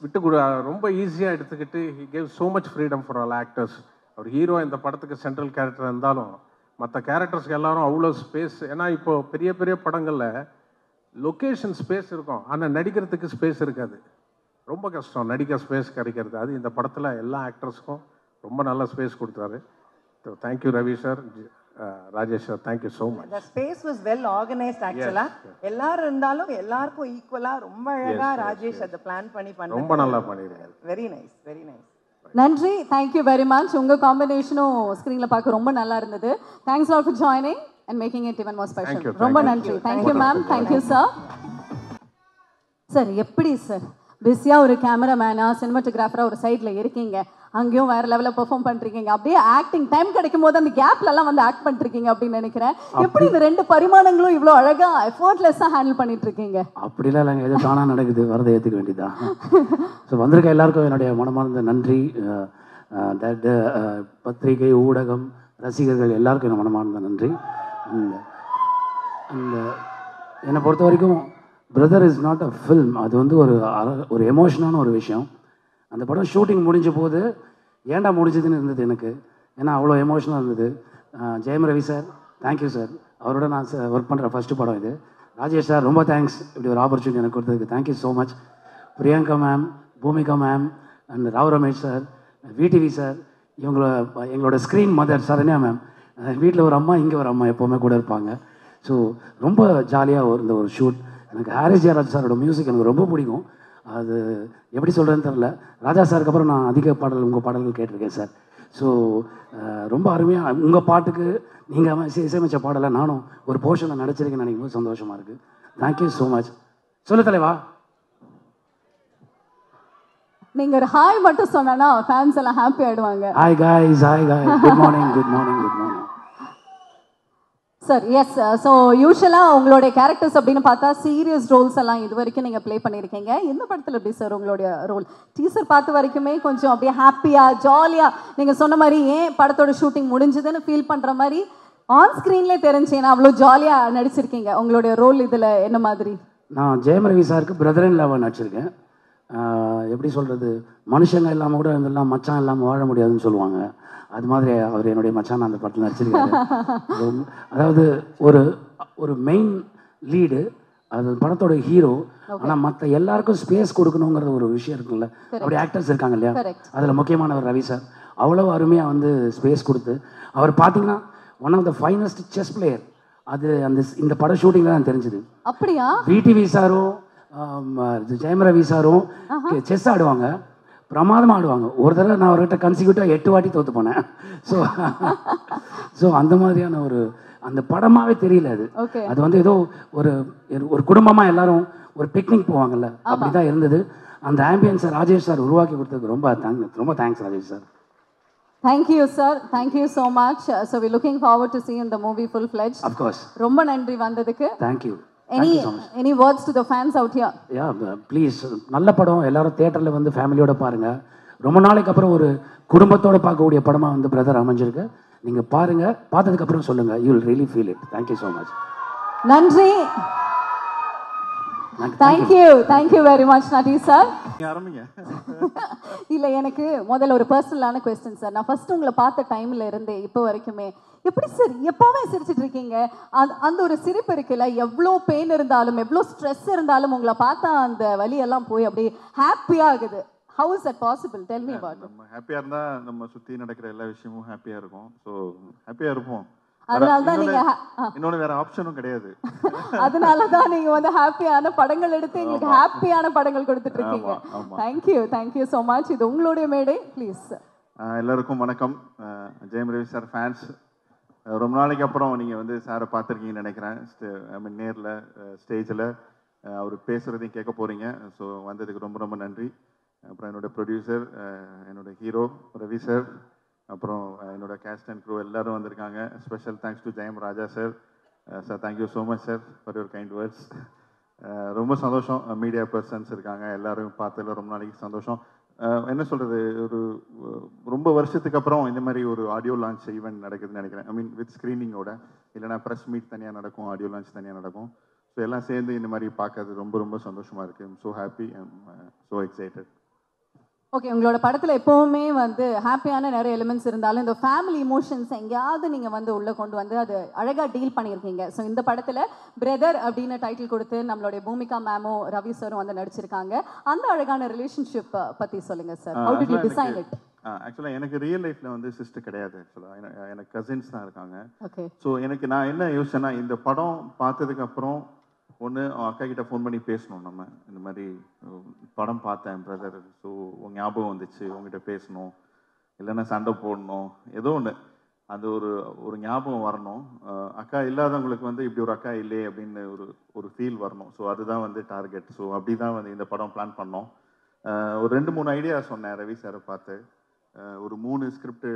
விட்டு கூட ரொம்ப ஈஸியாக எடுத்துக்கிட்டு he gave so much freedom for all actors. அவர் ஹீரோ இந்த படத்துக்கு சென்ட்ரல் கேரக்டர் இருந்தாலும் மற்ற கேரக்டர்ஸ்க்கு எல்லாரும் அவ்வளோ ஸ்பேஸ். ஏன்னா இப்போ பெரிய பெரிய படங்களில் லொக்கேஷன் ஸ்பேஸ் இருக்கும், ஆனால் நடிக்கிறதுக்கு ஸ்பேஸ் இருக்காது. ரொம்ப கஷ்டம் நடிக்க ஸ்பேஸ் கிடைக்கிறது. அது இந்த படத்தில் எல்லா ஆக்டர்ஸ்க்கும் ரொம்ப நல்ல ஸ்பேஸ் கொடுத்தாரு. So thank you Ravi sir, Rajesh sir, thank you so much.
The space was well organized actually. எல்லாரும் இருந்தாலும் எல்லாருக்கும் ஈக்குவலா ரொம்ப அழகா ராஜேஷ் அதை பிளான் பண்ணி பண்ணாரு.
ரொம்ப நல்லா பண்ணிருக்காரு.
Very nice, very nice.
நன்றி, தேங்க்யூ வெரி மச். உங்கள் காம்பினேஷனும் ஸ்க்ரீனில் பார்க்க ரொம்ப நல்லா இருந்தது. Thanks all for joining and making it even more special. ரொம்ப நன்றி. Thank you ma'am, thank you sir. Sir எப்படி சார் பிஸியாக ஒரு கேமராமேனாக சினிமாட்டோகிராஃபராக ஒரு சைடில் இருக்கீங்க, அங்கேயும் வேறு லெவலில் பெர்ஃபார்ம் பண்ணுறீங்க, அப்படியே ஆக்டிங் டைம் கிடைக்கும் போது அந்த கேப்லலாம் வந்து ஆக்ட் பண்ணிருக்கீங்க அப்படின்னு நினைக்கிறேன். எப்படி இந்த ரெண்டு பரிமாணங்களும் இவ்வளோ அழகாக எஃபர்ட்லெஸ்ஸாக ஹேண்டில் பண்ணிட்டு இருக்கீங்க?
அப்படிலாம் இல்லைங்க, எது தானாக நடக்குது, வரதை ஏற்றுக்க வேண்டியதான். ஸோ வந்திருக்க எல்லாருக்கும் என்னுடைய மனமார்ந்த நன்றி. பத்திரிகை, ஊடகம், ரசிகர்கள் எல்லாருக்கும் என் மனமார்ந்த நன்றி. அந்த என்னை பொறுத்த வரைக்கும் brother is not a film, அது வந்து ஒரு எமோஷனான ஒரு விஷயம். அந்த படம் ஷூட்டிங் முடிஞ்ச போது ஏன்டா முடிஞ்சதுன்னு இருந்தது எனக்கு, ஏன்னா அவ்வளோ எமோஷனாக இருந்தது. Jayam Ravi sir, thank you sir, அவரோட நான் ஒர்க் பண்ணுற ஃபஸ்ட்டு படம் இது. ராஜேஷ் சார், ரொம்ப தேங்க்ஸ் இப்படி ஒரு ஆப்பர்ச்சுனிட்டி எனக்கு கொடுத்ததுக்கு, thank you so much. Priyanka ma'am, Bhoomika ma'am and Rao Ramesh sir, VTV sir, எங்களோட ஸ்க்ரீன் மதர் சரண்யா மேம். வீட்டில் ஒரு அம்மா, இங்கே ஒரு அம்மா எப்போவுமே கூட இருப்பாங்க. ஸோ ரொம்ப ஜாலியாக இருந்த ஒரு ஷூட். எனக்கு ஹாரிஸ் ஜெயராஜ் சாரோட மியூசிக் எனக்கு ரொம்ப பிடிக்கும். அது எப்படி சொல்கிறேன்னு தெரில. ராஜா சாருக்கு அப்புறம் நான் அதிக உங்கள் பாடல்கள் கேட்டிருக்கேன் சார். ஸோ ரொம்ப அருமையாக உங்கள் பாட்டுக்கு நீங்கள் இசையமைச்ச பாடலை நானும் ஒரு போர்ஷனில் நடிச்சிருக்கேன்னு நினைக்கும் போது சந்தோஷமாக இருக்குது. Thank you so much. சொல்லு தலைவா.
நீங்கள் ஒரு ஹாய் மட்டும் சொன்னா ஃபேன்ஸ் எல்லாம் ஹாப்பி ஆகிடுவாங்க.
Hi guys, hi guy, good morning, good morning, good morning
sir. Yes, so யூஸ்வலாக உங்களுடைய கேரக்டர்ஸ் அப்படின்னு பார்த்தா சீரியஸ் ரோல்ஸ் எல்லாம் இது வரைக்கும் நீங்கள் ப்ளே பண்ணியிருக்கீங்க. இந்த படத்தில் எப்படி சார் உங்களுடைய ரோல்? டீசர் பார்த்த வரைக்குமே கொஞ்சம் அப்படியே ஹாப்பியாக ஜாலியாக நீங்கள் சொன்ன மாதிரி ஏன் படத்தோட ஷூட்டிங் முடிஞ்சதுன்னு ஃபீல் பண்ணுற மாதிரி ஆன் ஸ்க்ரீன்லேயே தெரிஞ்சேன்னா அவ்வளோ ஜாலியாக நடிச்சிருக்கீங்க. உங்களுடைய ரோல் இதில் என்ன மாதிரி?
நான் ஜெயம் ரவி சாருக்கு பிரதர் இன் லவ்வாக நடிச்சிருக்கேன். எப்படி சொல்கிறது, மனுஷங்க இல்லாமல் கூட இதெல்லாம் மச்சான் இல்லாமல் வாழ முடியாதுன்னு சொல்லுவாங்க. அது மாதிரி அவர் என்னுடைய மச்சான் அந்த படத்தில் நடிச்சிருக்காரு. அதாவது ஒரு மெயின் லீடு, அது படத்தோட ஹீரோ. ஆனால் மற்ற எல்லாருக்கும் ஸ்பேஸ் கொடுக்கணுங்கிற ஒரு விஷயம் இருக்குல்ல, அப்படி ஆக்டர்ஸ் இருக்காங்க இல்லையா, அதில் முக்கியமானவர் ரவி சார். அவ்வளோ அருமையாக வந்து ஸ்பேஸ் கொடுத்து, அவர் பார்த்தீங்கன்னா one of the finest chess player. அது இந்த பட ஷூட்டிங்கில் தான் தெரிஞ்சுது.
அப்படியா?
விடிவி சாரும் ஜெயம் ரவி சாரும் செஸ் ஆடுவாங்க, பிரமாதமாக ஆடுவாங்க. ஒரு தடவை நான் அவர்கிட்ட கன்சிக்யூட்டிவாக 8 வாட்டி தோற்று போனேன். ஸோ அந்த மாதிரியான அந்த படமாகவே தெரியல. அது வந்து ஏதோ ஒரு குடும்பமாக எல்லாரும் ஒரு பிக்னிக் போவாங்கல்ல, அப்படி தான் இருந்தது. அந்த ஆம்பியன்ஸை ராஜேஷ் சார் உருவாக்கி கொடுத்ததுக்கு ரொம்ப thanks Rajesh sir.
Thank you sir, thank you so much. So we're looking forward to seeing the movie full fledged.
Of course.
ரொம்ப நன்றி வந்ததுக்கு.
Thank you.
Any words to the fans out here?
Yeah, please, நல்ல படம், எல்லாரும் தியேட்டரில் வந்து ஃபேமிலியோட பாருங்க. ரொம்ப நாளைக்கு அப்புறம் ஒரு குடும்பத்தோட பார்க்கக்கூடிய படமாக வந்து பிரதர் அமைஞ்சிருக்கு. நீங்கள் பாருங்க, பார்த்ததுக்கு அப்புறம் சொல்லுங்க, you will really feel it. Thank you so much.
நன்றி. தேங்க்யூ வெரி மச் நட்டி சார்.
ஆரம்பிங்க.
இல்லை, எனக்கு முதல்ல ஒரு பர்சனலான கொஸ்டின் சார். நான் ஃபர்ஸ்ட் உங்களை பார்த்த டைம்ல இருந்தே இப்போ வரைக்குமே எப்படி சார் எப்பவுமே சிரிச்சிட்டு இருக்கீங்க? அந்த ஒரு சிரிப்பு இருக்குல்ல, எவ்வளோ பெயின் இருந்தாலும் எவ்வளோ ஸ்ட்ரெஸ் இருந்தாலும் உங்களை பார்த்தா அந்த வலியெல்லாம் போய் அப்படியே ஹாப்பியாக ஆகுது. How is that possible? Tell me about.
நம்ம ஹாப்பியாக இருந்தால் நம்ம சுற்றி நடக்கிற எல்லா விஷயமும் ஹாப்பியாக இருக்கும். ஸோ ஹாப்பியாக இருப்போம்.
அதனால தான் நீங்க
இன்னொன்று வேற ஆப்ஷனும் கிடையாது.
அதனால தான் நீங்க வந்து ஹாப்பியான படங்கள் எடுத்து எங்களுக்கு ஹாப்பியான படங்கள் கொடுத்துட்டு இருக்கீங்க. Thank you so much. இது உங்களுடைய மேடை, ப்ளீஸ்.
எல்லாருக்கும் வணக்கம். Jayam Ravi sir fans. ரொம்ப நாளைக்கு அப்புறம் நீங்கள் வந்து சாரை பார்த்துருக்கீங்கன்னு நினைக்கிறேன். ஐ மீன் நேரில் ஸ்டேஜில் அவர் பேசுகிறதையும் கேட்க போகிறீங்க. ஸோ வந்ததுக்கு ரொம்ப ரொம்ப நன்றி. அப்புறம் என்னோடய ப்ரொடியூசர், என்னோட ஹீரோ ரவி சார், அப்புறம் என்னோட கேஸ்ட் அண்ட் க்ரூ எல்லாரும் வந்திருக்காங்க. Special thanks to Jayam Raja sir. Sir thank you so much sir for your kind words. ரொம்ப சந்தோஷம். மீடியா பர்சன்ஸ் இருக்காங்க, எல்லாரும் பார்த்ததில் ரொம்ப நாளைக்கு சந்தோஷம். என்ன சொல்கிறது, ஒரு ரொம்ப வருஷத்துக்கு அப்புறம் இந்த மாதிரி ஒரு ஆடியோ லான்ச் ஈவெண்ட் நடக்குதுன்னு நினைக்கிறேன். ஐ மீன் வித் ஸ்க்ரீனிங்கோட, இல்லைனா ப்ரெஸ் மீட் தனியாக நடக்கும், ஆடியோ லான்ச் தனியாக நடக்கும். ஸோ எல்லாம் சேர்ந்து இந்த மாதிரி பார்க்கறது ரொம்ப ரொம்ப சந்தோஷமாக இருக்குது. I'm so happy, I'm so excited.
Okay, உங்களோட படத்தில் எப்போவுமே வந்து ஹாப்பியான நிறைய எலிமெண்ட்ஸ் இருந்தாலும் இந்த ஃபேமிலி இமோஷன்ஸ் எங்கேயாவது நீங்கள் வந்து உள்ளே கொண்டு வந்து அது அழகாக டீல் பண்ணியிருக்கீங்க. ஸோ இந்த படத்தில் பிரதர் அப்படின்னு டைட்டில் கொடுத்து நம்மளுடைய பூமிகா மேமும் ரவி சாரும் வந்து நடிச்சிருக்காங்க. அந்த அழகான ரிலேஷன்ஷிப் பற்றி சொல்லுங்கள் sir. How did you design it?
ஆக்சுவலாக எனக்கு ரியல் லைஃப்பில் வந்து சிஸ்டர் கிடையாது. ஆக்சுவலாக எனக்கு கசின்ஸ் தான் இருக்காங்க.
ஓகே.
ஸோ நான் என்ன யோசிச்சேன்னா, இந்த படம் பார்த்ததுக்கப்புறம் ஒன்று அக்கா கிட்ட ஃபோன் பண்ணி பேசணும். நம்ம இந்த மாதிரி படம் பார்த்தேன் பிரதர், ஸோ உங்கள் ஞாபகம் வந்துச்சு, உங்ககிட்ட பேசணும், இல்லைன்னா சண்டை போடணும், ஏதோ ஒன்று அது ஒரு ஞாபகம் வரணும். அக்கா இல்லாதவங்களுக்கு வந்து இப்படி ஒரு அக்கா இல்லையே அப்படின்னு ஒரு ஃபீல் வரணும். ஸோ அதுதான் வந்து டார்கெட். ஸோ அப்படி தான் வந்து இந்த படம் பிளான் பண்ணோம். ஒரு 2-3 ஐடியா சொன்னேன் ரவி சாரை பார்த்து. ஒரு 3 ஸ்கிரிப்ட்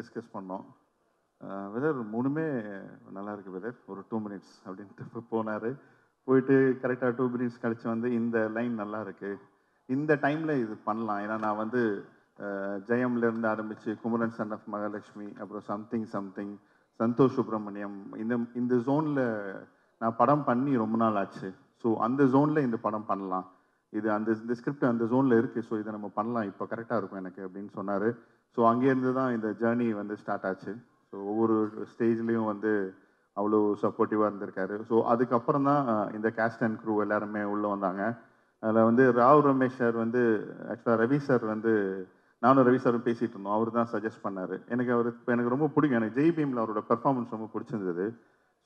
டிஸ்கஸ் பண்ணோம். வெதர் 3மே நல்லா இருக்குது வெதர், ஒரு 2 மினிட்ஸ் அப்படின்ட்டு போனார். போயிட்டு கரெக்டாக 2 மினிட்ஸ் கழிச்சு வந்து இந்த லைன் நல்லா இருக்குது, இந்த டைமில் இது பண்ணலாம். ஏன்னா நான் வந்து ஜெயம்லேருந்து ஆரம்பித்து குமரன் சன் ஆஃப் மகாலட்சுமி, அப்புறம் சம்திங் சந்தோஷ் சுப்ரமணியம், இந்த ஜோனில் நான் படம் பண்ணி ரொம்ப நாள் ஆச்சு. ஸோ அந்த ஜோனில் இந்த படம் பண்ணலாம், இது இந்த ஸ்கிரிப்ட் அந்த ஜோனில் இருக்குது, ஸோ இதை நம்ம பண்ணலாம், இப்போ கரெக்டாக இருக்கும் எனக்கு அப்படின்னு சொன்னார். ஸோ அங்கேருந்து தான் இந்த ஜேர்னி வந்து ஸ்டார்ட் ஆச்சு. ஸோ ஒவ்வொரு ஸ்டேஜ்லேயும் வந்து அவ்வளோ சப்போர்ட்டிவாக இருந்திருக்காரு. ஸோ அதுக்கப்புறம் தான் இந்த கேஸ்ட் அண்ட் க்ரூ எல்லாருமே உள்ளே வந்தாங்க. அதில் வந்து ராவ் ரமேஷ் சார் வந்து ஆக்சுவலாக ரவி சார் வந்து நானும் ரவி சாரும் பேசிகிட்டு இருந்தோம். அவர் தான் சஜஸ்ட் பண்ணார். எனக்கு ரொம்ப பிடிக்கும். எனக்கு ஜெய் பீமில் அவரோட பெர்ஃபார்மன்ஸ் ரொம்ப பிடிச்சிருந்தது.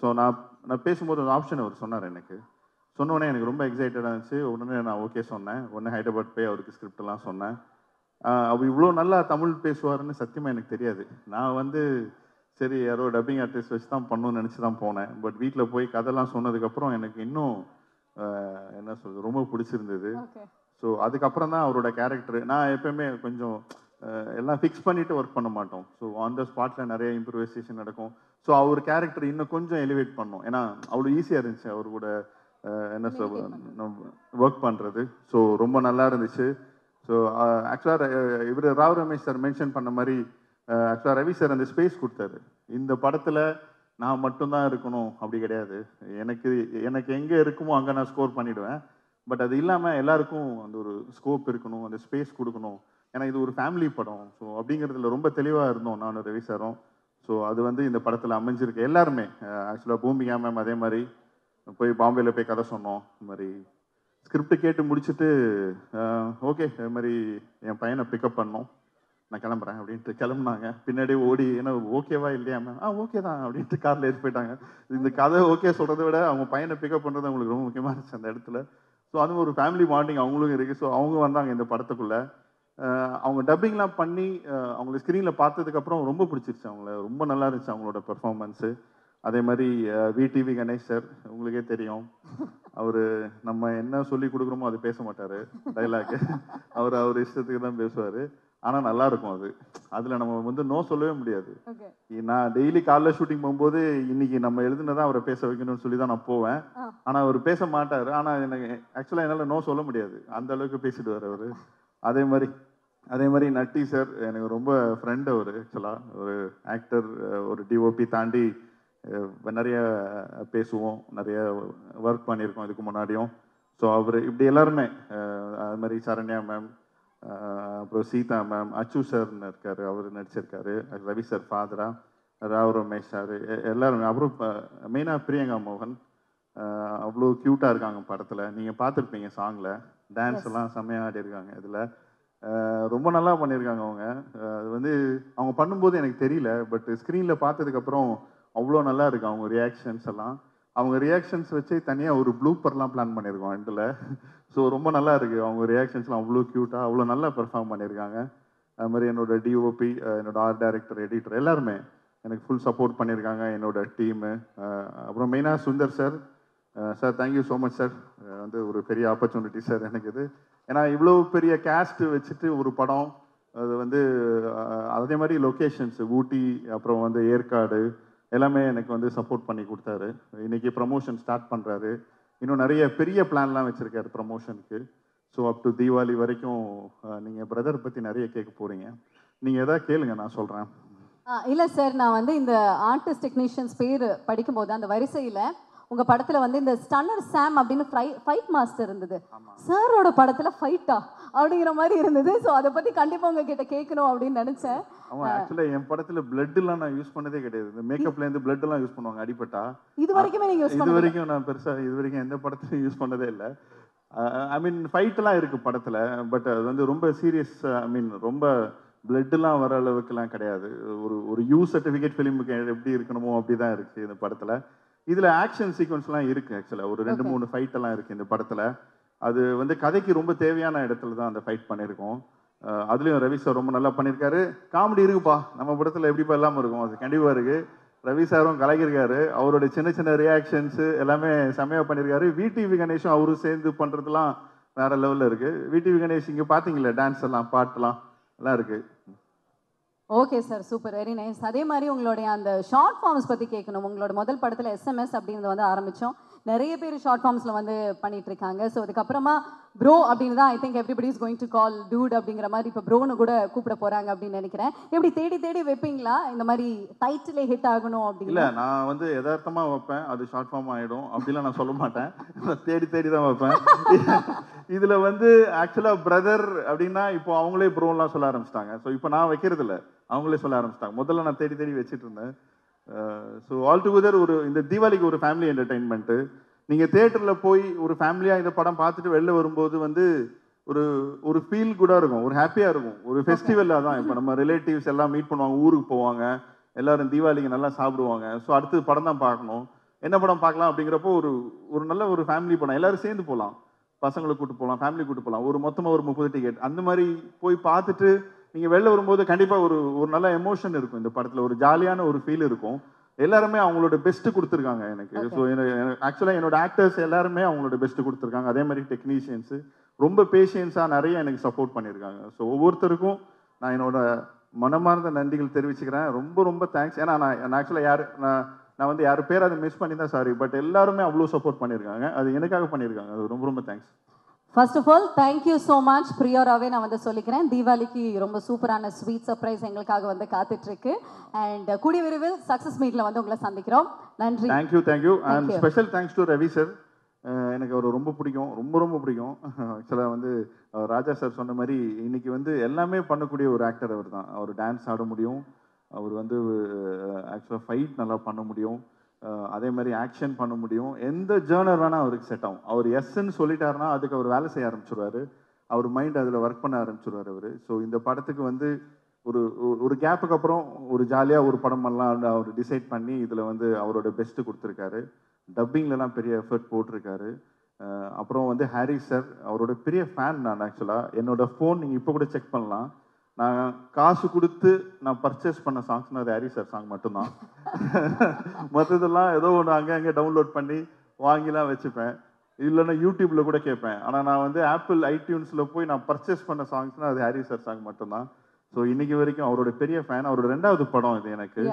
ஸோ நான் பேசும்போது ஒரு ஆப்ஷன் அவர் சொன்னார். எனக்கு சொன்னோடனே எனக்கு ரொம்ப எக்ஸைட்டடாக இருந்துச்சு. உடனே நான் ஓகே சொன்னேன். உடனே ஹைதராபாத் போய் அவருக்கு ஸ்கிரிப்டெல்லாம் சொன்னேன். அவர் இவ்வளோ நல்லா தமிழ் பேசுவாருன்னு சத்தியமாக எனக்கு தெரியாது. நான் வந்து சரி யாரோ டப்பிங் ஆர்டிஸ்ட் வச்சு தான் பண்ணணும்னு நினச்சி தான் போனேன். பட் வீட்டில் போய் கதைலாம் சொன்னதுக்கப்புறம் எனக்கு இன்னும் என்ன சொல்கிறது ரொம்ப பிடிச்சிருந்தது. ஸோ அதுக்கப்புறம் தான் அவரோட கேரக்டர், நான் எப்போயுமே கொஞ்சம் எல்லாம் ஃபிக்ஸ் பண்ணிவிட்டு ஒர்க் பண்ண மாட்டோம். ஸோ ஆன் த ஸ்பாட்டில் நிறைய இம்ப்ரூவைசேஷன் நடக்கும். ஸோ அவர் கேரக்டர் இன்னும் கொஞ்சம் எலிவேட் பண்ணோம். ஏன்னா அவ்வளோ ஈஸியாக இருந்துச்சு அவர் கூட என்ன சொல் ஒர்க் பண்ணுறது. ஸோ ரொம்ப நல்லா இருந்துச்சு. ஸோ ஆக்சுவலாக இவர் ராவ் ரமேஷ் சார் மென்ஷன் பண்ண மாதிரி ஆக்சுவலாக ரவி சார் அந்த ஸ்பேஸ் கொடுத்தாரு. இந்த படத்தில் நான் மட்டும்தான் இருக்கணும் அப்படி கிடையாது. எனக்கு எங்கே இருக்குமோ அங்கே நான் ஸ்கோர் பண்ணிவிடுவேன். பட் அது இல்லாமல் எல்லாருக்கும் அந்த ஒரு ஸ்கோப் இருக்கணும், அந்த ஸ்பேஸ் கொடுக்கணும். ஏன்னா இது ஒரு ஃபேமிலி படம். ஸோ அப்படிங்கிறதுல ரொம்ப தெளிவாக இருந்தோம் நானும் ரவி சாரும். ஸோ அது வந்து இந்த படத்தில் அமைஞ்சிருக்கு. எல்லாருமே ஆக்சுவலாக பூமிகா மேம் அதே மாதிரி போய் பாம்பேயில் போய் கதை சொன்னோம். இந்த மாதிரி ஸ்கிரிப்ட் கேட்டு முடிச்சுட்டு ஓகே இது மாதிரி என் பையனை பிக்கப் பண்ணோம், நான் கிளம்புறேன் அப்படின்ட்டு கிளம்புனாங்க. பின்னாடி ஓடி ஏன்னா ஓகேவா இல்லையா மேம், ஓகே தான் அப்படின்ட்டு காரில் ஏறி போயிட்டாங்க. இந்த கதை ஓகே சொல்கிறத விட அவங்க பையனை பிக்கப் பண்ணுறது அவங்களுக்கு ரொம்ப முக்கியமாக இருந்துச்சு அந்த இடத்துல. ஸோ அது ஒரு ஃபேமிலி பாண்டிங் அவங்களுக்கும் இருக்குது. ஸோ அவங்க வந்தாங்க இந்த படத்துக்குள்ளே. அவங்க டப்பிங்லாம் பண்ணி அவங்களை ஸ்க்ரீனில் பார்த்ததுக்கப்புறம் ரொம்ப பிடிச்சிருச்சு அவங்கள. ரொம்ப நல்லா இருந்துச்சு அவங்களோட பெர்ஃபார்மன்ஸு. அதே மாதிரி விடிவி கணேஷ் சார் உங்களுக்கே தெரியும், அவர் நம்ம என்ன சொல்லி கொடுக்குறோமோ அது பேச மாட்டார் டைலாக்கு. அவர் இஷ்டத்துக்கு தான் பேசுவார். ஆனால் நல்லா இருக்கும் அது. அதில் நம்ம வந்து நோ சொல்லவே முடியாது. நான் டெய்லி காலைல ஷூட்டிங் போகும்போது இன்னைக்கு நம்ம எழுதுனதான் அவரை பேச வைக்கணும்னு சொல்லி தான் நான் போவேன். ஆனால் அவர் பேச மாட்டார். ஆனால் எனக்கு ஆக்சுவலாக என்னால் நோ சொல்ல முடியாது, அந்த அளவுக்கு பேசிடுவார் அவர். அதே மாதிரி நட்டி சார் எனக்கு ரொம்ப ஃப்ரெண்ட். அவர் ஆக்சுவலாக ஒரு ஆக்டர், ஒரு டிஓபி தாண்டி நிறைய பேசுவோம், நிறைய ஒர்க் பண்ணியிருக்கோம் இதுக்கு முன்னாடியும். ஸோ அவர் இப்படி எல்லாருமே அது மாதிரி சரண்யா மேம், அப்புறம் சீதா மேம், அச்சு சார்னு இருக்காரு, அவர் நடிச்சிருக்காரு, ரவி சார் ஃபாதரா, ராவ் ரமேஷ் சார், எல்லாருமே. அப்புறம் மெயினாக பிரியங்கா மோகன் அவ்வளோ க்யூட்டாக இருக்காங்க படத்தில். நீங்கள் பார்த்துருப்பீங்க சாங்கில், டான்ஸ் எல்லாம் செம்மையாக ஆடி இருக்காங்க. இதில் ரொம்ப நல்லா பண்ணியிருக்காங்க அவங்க. அது வந்து அவங்க பண்ணும்போது எனக்கு தெரியல, பட் ஸ்க்ரீனில் பார்த்ததுக்கப்புறம் அவ்வளோ நல்லா இருக்கு அவங்க ரியாக்ஷன்ஸ் எல்லாம். அவங்க ரியாக்ஷன்ஸ் வச்சு தனியாக ஒரு ப்ளூப்பர்லாம் பிளான் பண்ணியிருக்கோம் எண்டில். ஸோ ரொம்ப நல்லா இருக்குது அவங்க ரியாக்ஷன்ஸ்லாம், அவ்வளோ க்யூட்டாக அவ்வளோ நல்லா பெர்ஃபார்ம் பண்ணியிருக்காங்க. அது மாதிரி என்னோட டிஓபி, என்னோட ஆர்ட் டைரக்டர், எடிட்டர் எல்லாருமே எனக்கு ஃபுல் சப்போர்ட் பண்ணியிருக்காங்க, என்னோட டீமு. அப்புறம் மெயினாக Sundar sir, sir thank you so much sir. வந்து ஒரு பெரிய ஆப்பர்ச்சுனிட்டி சார் எனக்கு இது. ஏன்னா இவ்வளோ பெரிய கேஸ்ட்டு வச்சுட்டு ஒரு படம், அது வந்து அதே மாதிரி லொக்கேஷன்ஸ் ஊட்டி, அப்புறம் வந்து ஏற்காடு எல்லாமே எனக்கு வந்து சப்போர்ட் பண்ணி கொடுத்தாரு. இன்றைக்கி ப்ரமோஷன் ஸ்டார்ட் பண்ணுறாரு, இன்னும் நிறைய பெரிய பிளான்லாம் வச்சுருக்காரு ப்ரமோஷனுக்கு. ஸோ அப் டு தீபாவளி வரைக்கும் நீங்கள் பிரதர் பற்றி நிறைய கேட்க போகிறீங்க. நீங்கள் எதாவது கேளுங்க, நான் சொல்கிறேன்.
இல்லை சார், நான் வந்து இந்த ஆர்டிஸ்ட் டெக்னீஷியன்ஸ் பேர் படிக்கும்போது அந்த வரிசையில் உங்கள் படத்தில் வந்து இந்த ஸ்டன்னர் சாம் அப்படின்னு ஃபைட் மாஸ்டர் இருந்தது. சாரோட படத்தில் ஃபைட்டா அப்படிங்கிற மாதிரி இருந்தது. ஸோ அதை பற்றி கண்டிப்பாக உங்ககிட்ட கேட்கணும் அப்படின்னு நினச்சேன்.
ஆமாம், ஆக்சுவலாக என் படத்தில் பிளட்லாம் நான் யூஸ் பண்ணதே கிடையாது. இந்த மேக்கப்லேருந்து பிளட்லாம் யூஸ் பண்ணுவாங்க அடிப்பட்டா.
இது வரைக்குமே நீங்கள் யூஸ்
இது வரைக்கும் நான் பெருசாக இது வரைக்கும் எந்த படத்துலையும் யூஸ் பண்ணதே இல்லை. ஐ மீன் ஃபைட்டெல்லாம் இருக்குது படத்தில், பட் அது வந்து ரொம்ப சீரியஸ், ஐ மீன் ரொம்ப பிளட்லாம் வர அளவுக்குலாம் கிடையாது. ஒரு யூ சர்டிஃபிகேட் ஃபிலிமுக்கு எப்படி இருக்கணுமோ அப்படி தான் இருக்குது இந்த படத்தில். இதில் ஆக்ஷன் சீக்வன்ஸ்லாம் இருக்குது. ஆக்சுவலாக ஒரு 2-3 ஃபைட்டெல்லாம் இருக்குது இந்த படத்தில். அது வந்து கதைக்கு ரொம்ப தேவையான இடத்துல தான் அந்த ஃபைட் பண்ணியிருக்கோம். அதுலேயும் ரவி சார் ரொம்ப நல்லா பண்ணியிருக்காரு. காமெடி இருக்குப்பா நம்ம படத்தில், எப்படிப்பா இல்லாமல் இருக்கும், அது கண்டிப்பாக இருக்குது. ரவி சாரும் கலக்கியிருக்காரு, அவருடைய சின்ன சின்ன ரியாக்ஷன்ஸு எல்லாமே செம்மையாக பண்ணியிருக்காரு. விடிவி கணேஷும் அவரும் சேர்ந்து பண்ணுறதுலாம் வேறு லெவலில் இருக்குது. விடிவி கணேஷ் இங்கே பார்த்தீங்களே டான்ஸ் எல்லாம் பாட்டெல்லாம் நல்லா இருக்குது.
Okay sir, super, very nice. அதே மாதிரி உங்களுடைய அந்த ஷார்ட் ஃபார்ம்ஸ் பற்றி கேட்கணும். உங்களோட முதல் படத்தில் எஸ்எம்எஸ் அப்படிங்கிறது வந்து ஆரம்பித்தோம். நிறைய பேர் ஷார்ட் ஃபார்ம்ஸில் வந்து பண்ணிட்டு இருக்காங்க. ஸோ அதுக்கப்புறமா ப்ரோ அப்படின்னு தான் I think everybody is going to call dude அப்படிங்கிற மாதிரி இப்போ ப்ரோன்னு கூட கூப்பிட போகிறாங்க அப்படின்னு நினைக்கிறேன். எப்படி தேடி தேடி வைப்பீங்களா இந்த மாதிரி டைட்டிலே ஹிட் ஆகணும் அப்படின்னு?
இல்லை, நான் வந்து யதார்த்தமாக வைப்பேன், அது ஷார்ட் ஃபார்ம் ஆகிடும் அப்படிலாம் நான் சொல்ல மாட்டேன். தேடி தேடி தான் வைப்பேன். இதில் வந்து ஆக்சுவலாக பிரதர் அப்படின்னா இப்போ அவங்களே ப்ரோலாம் சொல்ல ஆரம்பிச்சிட்டாங்க. ஸோ இப்போ நான் வைக்கிறது இல்லை, அவங்களே சொல்ல ஆரம்பிச்சிட்டாங்க. முதல்ல நான் தேடி தேடி வச்சுட்டு இருந்தேன். ஸோ ஆல் டுகெதர் இந்த தீபாவளிக்கு ஒரு ஃபேமிலி என்டர்டெயின்மெண்ட்டு. நீங்கள் தேட்டரில் போய் ஒரு ஃபேமிலியாக இந்த படம் பார்த்துட்டு வெளில வரும்போது வந்து ஒரு ஃபீல் குடாக இருக்கும், ஒரு ஹாப்பியாக இருக்கும், ஒரு ஃபெஸ்டிவலாக தான். இப்போ நம்ம ரிலேட்டிவ்ஸ் எல்லாம் மீட் பண்ணுவாங்க, ஊருக்கு போவாங்க, எல்லோரும் தீபாவளிக்கு நல்லா சாப்பிடுவாங்க. ஸோ அடுத்து படம் தான் பார்க்கணும், என்ன படம் பார்க்கலாம் அப்படிங்கிறப்போ ஒரு நல்ல ஒரு ஃபேமிலி படம், எல்லோரும் சேர்ந்து போகலாம், பசங்களை கூப்பிட்டு போகலாம், ஃபேமிலி கூப்பிட்டு போகலாம், மொத்தமாக ஒரு 30 டிக்கெட் அந்த மாதிரி போய் பார்த்துட்டு நீங்கள் வெளில வரும்போது கண்டிப்பாக ஒரு நல்ல எமோஷன் இருக்கும் இந்த படத்தில், ஒரு ஜாலியான ஒரு ஃபீல் இருக்கும். எல்லாருமே அவங்களோட பெஸ்ட்டு கொடுத்துருக்காங்க எனக்கு. ஸோ ஆக்சுவலாக என்னோட ஆக்டர்ஸ் எல்லாருமே அவங்களோட பெஸ்ட்டு கொடுத்துருக்காங்க. அதே மாதிரி டெக்னீஷியன்ஸு ரொம்ப பேஷியன்ஸாக நிறைய எனக்கு சப்போர்ட் பண்ணியிருக்காங்க. ஸோ ஒவ்வொருத்தருக்கும் நான் என்னோட மனமார்ந்த நன்றிகள் தெரிவிச்சுக்கிறேன். ரொம்ப ரொம்ப தேங்க்ஸ். ஏன்னா நான் ஆக்சுவலாக நான் வந்து யார் பேர் அதை மிஸ் பண்ணி தான் சாரி, பட் எல்லாருமே அவ்வளோ சப்போர்ட் பண்ணியிருக்காங்க. அது எனக்காக பண்ணியிருக்காங்க. அது ரொம்ப ரொம்ப thanks.
First of all thank you so much. ப்ரியோராகவே நான் வந்து சொல்லிக்கிறேன், தீபாவளிக்கு ரொம்ப சூப்பரான ஸ்வீட் சர்ப்ரைஸ் எங்களுக்காக வந்து காத்துட்ருக்கு. அண்ட் கூடிய விரைவில் சக்ஸஸ் மீட்டில் வந்து உங்களை சந்திக்கிறோம். நன்றி.
Thank you. And special thanks to Ravi sir. எனக்கு அவர் ரொம்ப பிடிக்கும், ரொம்ப ரொம்ப பிடிக்கும். ஆக்சுவலாக வந்து ராஜா சார் சொன்ன மாதிரி இன்னைக்கு வந்து எல்லாமே பண்ணக்கூடிய ஒரு ஆக்டர் அவர் தான். அவர் டான்ஸ் ஆட முடியும், அவர் வந்து ஆக்சுவலாக ஃபைட் நல்லா பண்ண முடியும், அதே மாதிரி ஆக்ஷன் பண்ண முடியும். எந்த ஜேர்னர் வேணால் அவருக்கு செட் ஆகும். அவர் எஸ்ன்னு சொல்லிட்டாருன்னா அதுக்கு அவர் வேலை செய்ய ஆரம்பிச்சிடுவார், அவர் மைண்ட் அதில் ஒர்க் பண்ண ஆரம்பிச்சிடுவார் அவர். ஸோ இந்த படத்துக்கு வந்து ஒரு கேப்புக்கு அப்புறம் ஒரு ஜாலியாக ஒரு படம் பண்ணலாம் அவர் டிசைட் பண்ணி இதில் வந்து அவரோட பெஸ்ட்டு கொடுத்துருக்காரு. டப்பிங்லலாம் பெரிய எஃபர்ட் போட்டிருக்காரு. அப்புறம் வந்து ஹாரிஸ் சார், அவரோட பெரிய ஃபேன் நான். ஆக்சுவலாக என்னோடய ஃபோன் நீங்கள் இப்போ கூட செக் பண்ணலாம், நான் காசு கொடுத்து நான் பர்ச்சேஸ் பண்ண சாங்ஸ்னால் அது ஹாரிஸ் சார் சாங் மட்டும்தான். மற்றதெல்லாம் ஏதோ ஒன்று அங்கே டவுன்லோட் பண்ணி வாங்கிலாம் வச்சுப்பேன், இல்லைன்னா யூடியூப்பில் கூட கேட்பேன். ஆனால் நான் வந்து ஆப்பிள் ஐடியூன்ஸில் போய் நான் பர்ச்சேஸ் பண்ண சாங்ஸ்னால் அது ஹாரிஸ் சார் சாங் மட்டும்தான். ஸோ இன்றைக்கி வரைக்கும் அவரோட பெரிய ஃபேன். அவரோட 2வது படம் இது எனக்கு.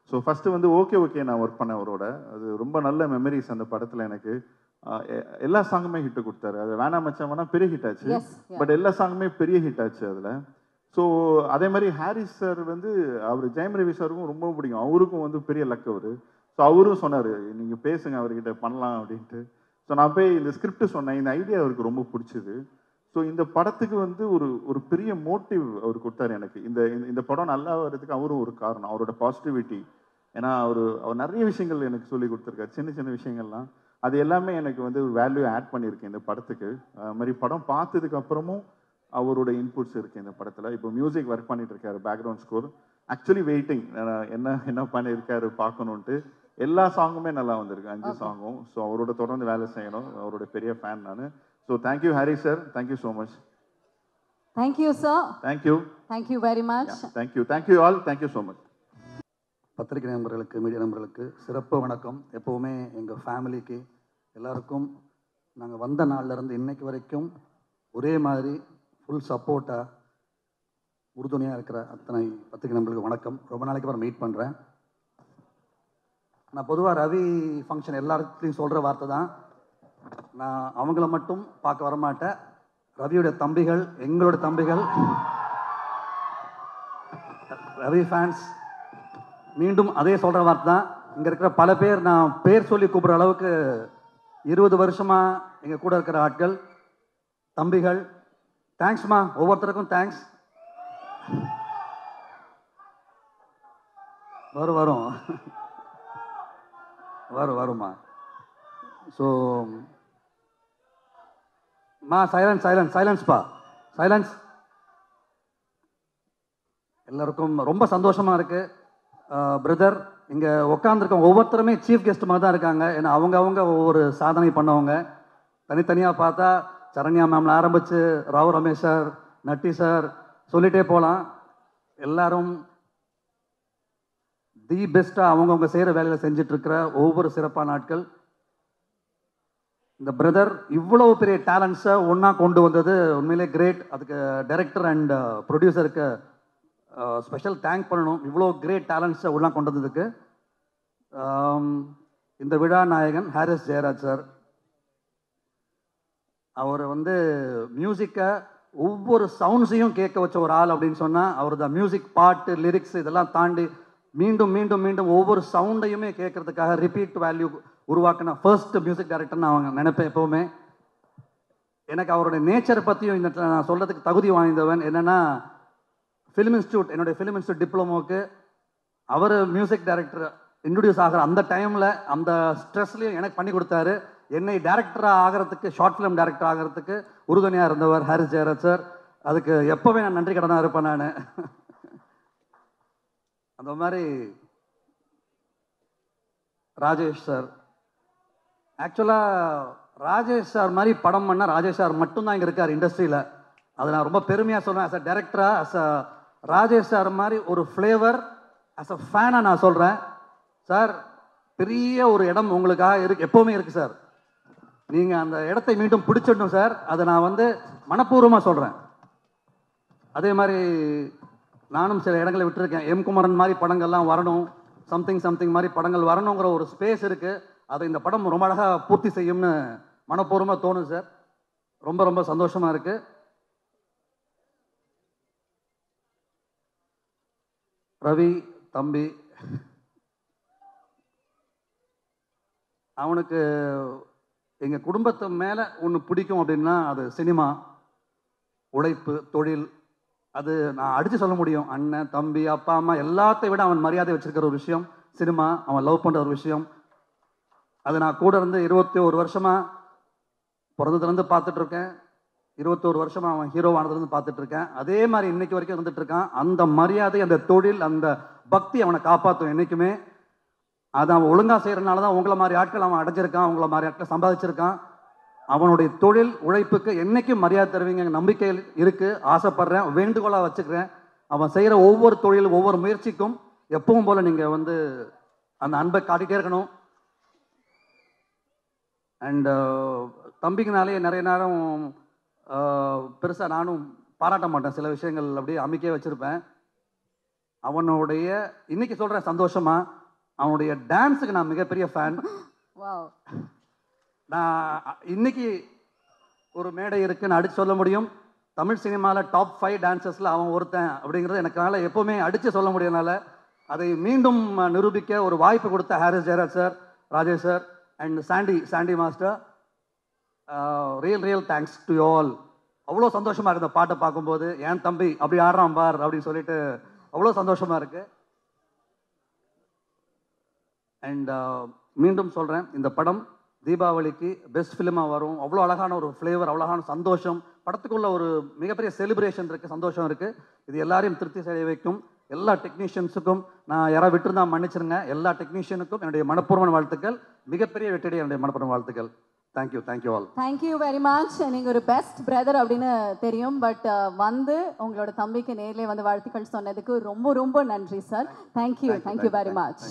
ஸோ ஃபஸ்ட்டு வந்து ஓகே நான் ஒர்க் பண்ணேன் அவரோட. அது ரொம்ப நல்ல மெமரிஸ் அந்த படத்தில் எனக்கு. எல்லா சாங்குமே ஹிட்டு கொடுத்தாரு. அது வேணாம் மச்சான் வேணா பெரிய ஹிட் ஆச்சு, பட் எல்லா சாங்குமே பெரிய ஹிட் ஆச்சு அதில். ஸோ அதே மாதிரி ஹாரிஸ் சார் வந்து அவர் ஜெயம் ரவி சாருக்கும் ரொம்ப பிடிக்கும், அவருக்கும் வந்து பெரிய லக் அவர். ஸோ அவரும் சொன்னார் நீங்கள் பேசுங்க அவர்கிட்ட பண்ணலாம் அப்படின்ட்டு. ஸோ நான் போய் இந்த ஸ்கிரிப்ட் சொன்னேன், இந்த ஐடியா அவருக்கு ரொம்ப பிடிச்சது. ஸோ இந்த படத்துக்கு வந்து ஒரு பெரிய மோட்டிவ் அவர் கொடுத்தாரு எனக்கு. இந்த படம் நல்லா வர்றதுக்கு அவரும் ஒரு காரணம், அவரோட பாசிட்டிவிட்டி. ஏன்னா அவர் நிறைய விஷயங்கள் எனக்கு சொல்லி கொடுத்துருக்காரு, சின்ன சின்ன விஷயங்கள்லாம். அது எல்லாமே எனக்கு வந்து வேல்யூ ஆட் பண்ணியிருக்கேன் இந்த படத்துக்கு. அது மாதிரி படம் பார்த்ததுக்கு அப்புறமும் அவரோட இன்புட்ஸ் இருக்குது இந்த படத்தில். இப்போ மியூசிக் ஒர்க் பண்ணிட்டு இருக்காரு, பேக்ரவுண்ட் ஸ்கோர். ஆக்சுவலி வெயிட்டிங் என்ன பண்ணியிருக்காரு பார்க்கணுன்ட்டு. எல்லா சாங்குமே நல்லா வந்திருக்கு, 5 சாங்கும். ஸோ அவரோட தொடர்ந்து வேலை செய்யணும், அவரோட பெரிய ஃபேன் நான். So thank you Harry sir, thank you so much.
Thank you sir.
Thank you.
Thank you very much.
Thank you all, thank you so much.
பத்திரிகை நண்பர்களுக்கு, மீடியா நண்பர்களுக்கு சிறப்பு வணக்கம். எப்போவுமே எங்கள் ஃபேமிலிக்கு எல்லாருக்கும் நாங்கள் வந்த நாள்லேருந்து இன்னைக்கு வரைக்கும் ஒரே மாதிரி ஃபுல் சப்போர்ட்டாக உறுதுணையாக இருக்கிற அத்தனை பத்திரிகை நண்பர்களுக்கு வணக்கம். ரொம்ப நாளைக்கு அப்புறம் மீட் பண்ணுறேன். நான் பொதுவாக ரவி ஃபங்க்ஷன் எல்லாத்தையும் சொல்கிற வார்த்தை தான், நான் அவங்கள மட்டும் பார்க்க வரமாட்டேன். ரவியோட தம்பிகள், எங்களோட தம்பிகள், ரவி ஃபேன்ஸ் மீண்டும் அதே சொல்கிற வார்த்தை தான். இங்கே இருக்கிற பல பேர் நான் பேர் சொல்லி கூப்பிட்ற அளவுக்கு 20 வருஷமாக எங்கள் கூட இருக்கிற ஆட்கள், தம்பிகள், தேங்க்ஸ்மா, ஒவ்வொருத்தருக்கும் தேங்க்ஸ். வருமா. ஸோ சைலன்ஸ்ப்பா, சைலன்ஸ். எல்லாருக்கும் ரொம்ப சந்தோஷமாக இருக்குது. பிரதர், இங்கே உட்காந்துருக்க ஒவ்வொருத்தருமே சீஃப் கெஸ்ட் மாதிரி தான் இருக்காங்க. ஏன்னா அவங்க ஒவ்வொரு சாதனை பண்ணவங்க. தனித்தனியாக பார்த்தா சரண்யா மேம்ல ஆரம்பித்து ராவ் ரமேஷ் சார், நட்டி சார், சொல்லிகிட்டே போகலாம். எல்லாரும் தி பெஸ்ட்டாக அவங்கவுங்க செய்கிற வேலையில் செஞ்சிட்ருக்கிற ஒவ்வொரு சிறப்பான ஆட்கள். இந்த பிரதர் இவ்வளோ பெரிய டேலண்ட்ஸை ஒன்றா கொண்டு வந்தது உண்மையிலே கிரேட். அதுக்கு டைரக்டர் அண்ட் ப்ரொடியூசருக்கு ஸ்பெஷல் தேங்க் பண்ணணும். இவ்வளோ கிரேட் டேலண்ட்ஸை ஒன்றா கொண்டு வந்ததுக்கு. இந்த விழா நாயகன் ஹாரிஸ் ஜெயராஜ் சார், அவர் வந்து மியூசிக்கை ஒவ்வொரு சவுண்ட்ஸையும் கேட்க வச்ச ஒரு ஆள் அப்படின்னு சொன்னால் அவர் தான். மியூசிக், பாட்டு, லிரிக்ஸ் இதெல்லாம் தாண்டி மீண்டும் மீண்டும் மீண்டும் ஒவ்வொரு சவுண்டையுமே கேட்கறதுக்காக ரிப்பீட் வேல்யூ உருவாக்கின ஃபர்ஸ்ட் மியூசிக் டைரக்டர்னு அவங்க நினைப்பேன் எப்போவுமே. எனக்கு அவருடைய நேச்சரை பற்றியும் இந்த நான் சொல்கிறதுக்கு தகுதி வாய்ந்தவன். என்னென்னா, ஃபிலிம் இன்ஸ்டியூட், என்னுடைய ஃபிலிம் இன்ஸ்டியூட் டிப்ளமோவுக்கு அவர் மியூசிக் டைரக்டர் இன்ட்ரடியூஸ் ஆகிற அந்த டைமில் அந்த ஸ்ட்ரெஸ்லையும் எனக்கு பண்ணி கொடுத்தாரு. என்னை டேரக்டராக ஆகிறதுக்கு, ஷார்ட் ஃபிலிம் டேரக்டர் ஆகிறதுக்கு உறுதுணையாக இருந்தவர் ஹாரிஸ் ஜெயராஜ் சார். அதுக்கு எப்போவே நான் நன்றி கடனாக இருப்பேன் நான். அந்த மாதிரி ராஜேஷ் சார், ஆக்சுவலாக ராஜேஷ் சார் மாதிரி படம் பண்ணால் ராஜேஷ் சார் மட்டும்தான் இங்கே இருக்கார் இண்டஸ்ட்ரியில். அதை நான் ரொம்ப பெருமையாக சொல்கிறேன். ஆஸ் அ டேரக்டராக, ஆஸ் அ ராஜேஷ் சார் மாதிரி ஒரு ஃப்ளேவர், ஆஸ் அ ஃபேனாக நான் சொல்கிறேன். சார், பெரிய ஒரு இடம் உங்களுக்காக எப்போவுமே இருக்குது சார். நீங்கள் அந்த இடத்தை மீண்டும் பிடிச்சிடணும் சார். அதை நான் வந்து மனப்பூர்வமாக சொல்கிறேன். அதே மாதிரி நானும் சில இடங்களை விட்டுருக்கேன். எம் குமரன் மாதிரி படங்கள்லாம் வரணும், சம்திங் மாதிரி படங்கள் வரணுங்கிற ஒரு ஸ்பேஸ் இருக்குது. அதை இந்த படம் ரொம்ப அழகாக பூர்த்தி செய்யும்னு மனப்பூர்வமாக தோணும் சார். ரொம்ப ரொம்ப சந்தோஷமாக இருக்குது. ரவி தம்பி, அவனுக்கு எங்கள் குடும்பத்து மேலே ஒன்று பிடிக்கும் அப்படின்னா அது சினிமா, உழைப்பு, தொழில். அது நான் அடித்து சொல்ல முடியும். அண்ணன், தம்பி, அப்பா, அம்மா எல்லாத்தையும் விட அவன் மரியாதை வச்சிருக்கிற ஒரு விஷயம் சினிமா. அவன் லவ் பண்ணுற ஒரு விஷயம். அது நான் கூட இருந்து 21 வருஷமாக பிறந்ததுலேருந்து பார்த்துட்ருக்கேன். 21 வருஷமாக அவன் ஹீரோவானதுலேருந்து பார்த்துட்ருக்கேன். அதே மாதிரி இன்னைக்கு வரைக்கும் இருந்துகிட்ருக்கான். அந்த மரியாதை, அந்த தொழில், அந்த பக்தி அவனை காப்பாற்றும் என்றைக்குமே. அதை அவன் ஒழுங்காக செய்கிறனால தான் உங்களை மாதிரி ஆட்கள் அவன் அடைஞ்சிருக்கான், உங்களை மாதிரி ஆட்கள் சம்பாதிச்சிருக்கான். அவனுடைய தொழில் உழைப்புக்கு என்றைக்கும் மரியாதை தருவீங்க நம்பிக்கை இருக்குது. ஆசைப்படுறேன், வேண்டுகோளாக வச்சுக்கிறேன். அவன் செய்கிற ஒவ்வொரு தொழில், ஒவ்வொரு முயற்சிக்கும் எப்பவும் போல் நீங்கள் வந்து அந்த அன்பை காட்டிகிட்டே இருக்கணும். அண்டு தம்பிக்குனாலே நிறைய நேரம் பெருசாக நானும் பாராட்ட மாட்டேன். சில விஷயங்கள் அப்படியே அமைக்கே வச்சுருப்பேன். அவனுடைய இன்னைக்கு சொல்கிறேன் சந்தோஷமாக, அவனுடைய டான்ஸுக்கு நான் மிகப்பெரிய ஃபேன். நான் இன்னைக்கு ஒரு மேடை இருக்குன்னு அடித்து சொல்ல முடியும். தமிழ் சினிமாவில் டாப் 5 டான்சர்ஸில் அவன் ஒருத்தன் அப்படிங்கிறது எனக்கால எப்போவுமே அடித்து சொல்ல முடியனால அதை மீண்டும் நிரூபிக்க ஒரு வாய்ப்பு கொடுத்த Harris Jayaraj sir, Rajesh sir and Sandy master, real thanks to all. அவ்வளோ சந்தோஷமாக இருக்குது இந்த பாட்டை பார்க்கும்போது. என் தம்பி அப்படி ஆடுறான் பார் அப்படின்னு சொல்லிட்டு அவ்வளோ சந்தோஷமாக இருக்குது. அண்ட் மீண்டும் சொல்கிறேன், இந்த படம் தீபாவளிக்கு பெஸ்ட் ஃபிலிமாக வரும். அவ்வளோ அழகான ஒரு ஃப்ளேவர், அழகான சந்தோஷம், படத்துக்குள்ள ஒரு மிகப்பெரிய செலிப்ரேஷன் இருக்குது, சந்தோஷம் இருக்குது. இது எல்லாரையும் திருப்தி செய்ய வைக்கும். எல்லா டெக்னீஷியன்ஸுக்கும் நான் யாராவது விட்டுருந்தா மன்னிச்சிருங்க. எல்லா டெக்னீஷியனுக்கும் என்னுடைய மனப்பூர்வமான வாழ்த்துக்கள். மிகப்பெரிய வெற்றியுடைய என்னுடைய மனப்பூர்வமான வாழ்த்துக்கள். Thank you all.
Thank you very much. நீங்கள் ஒரு பெஸ்ட் பிரதர் அப்படின்னு தெரியும், பட் வந்து உங்களோட தம்பிக்கு நேர்லேயே வந்து வாழ்த்துக்கள் சொன்னதுக்கு ரொம்ப ரொம்ப நன்றி சார். Thank you very much.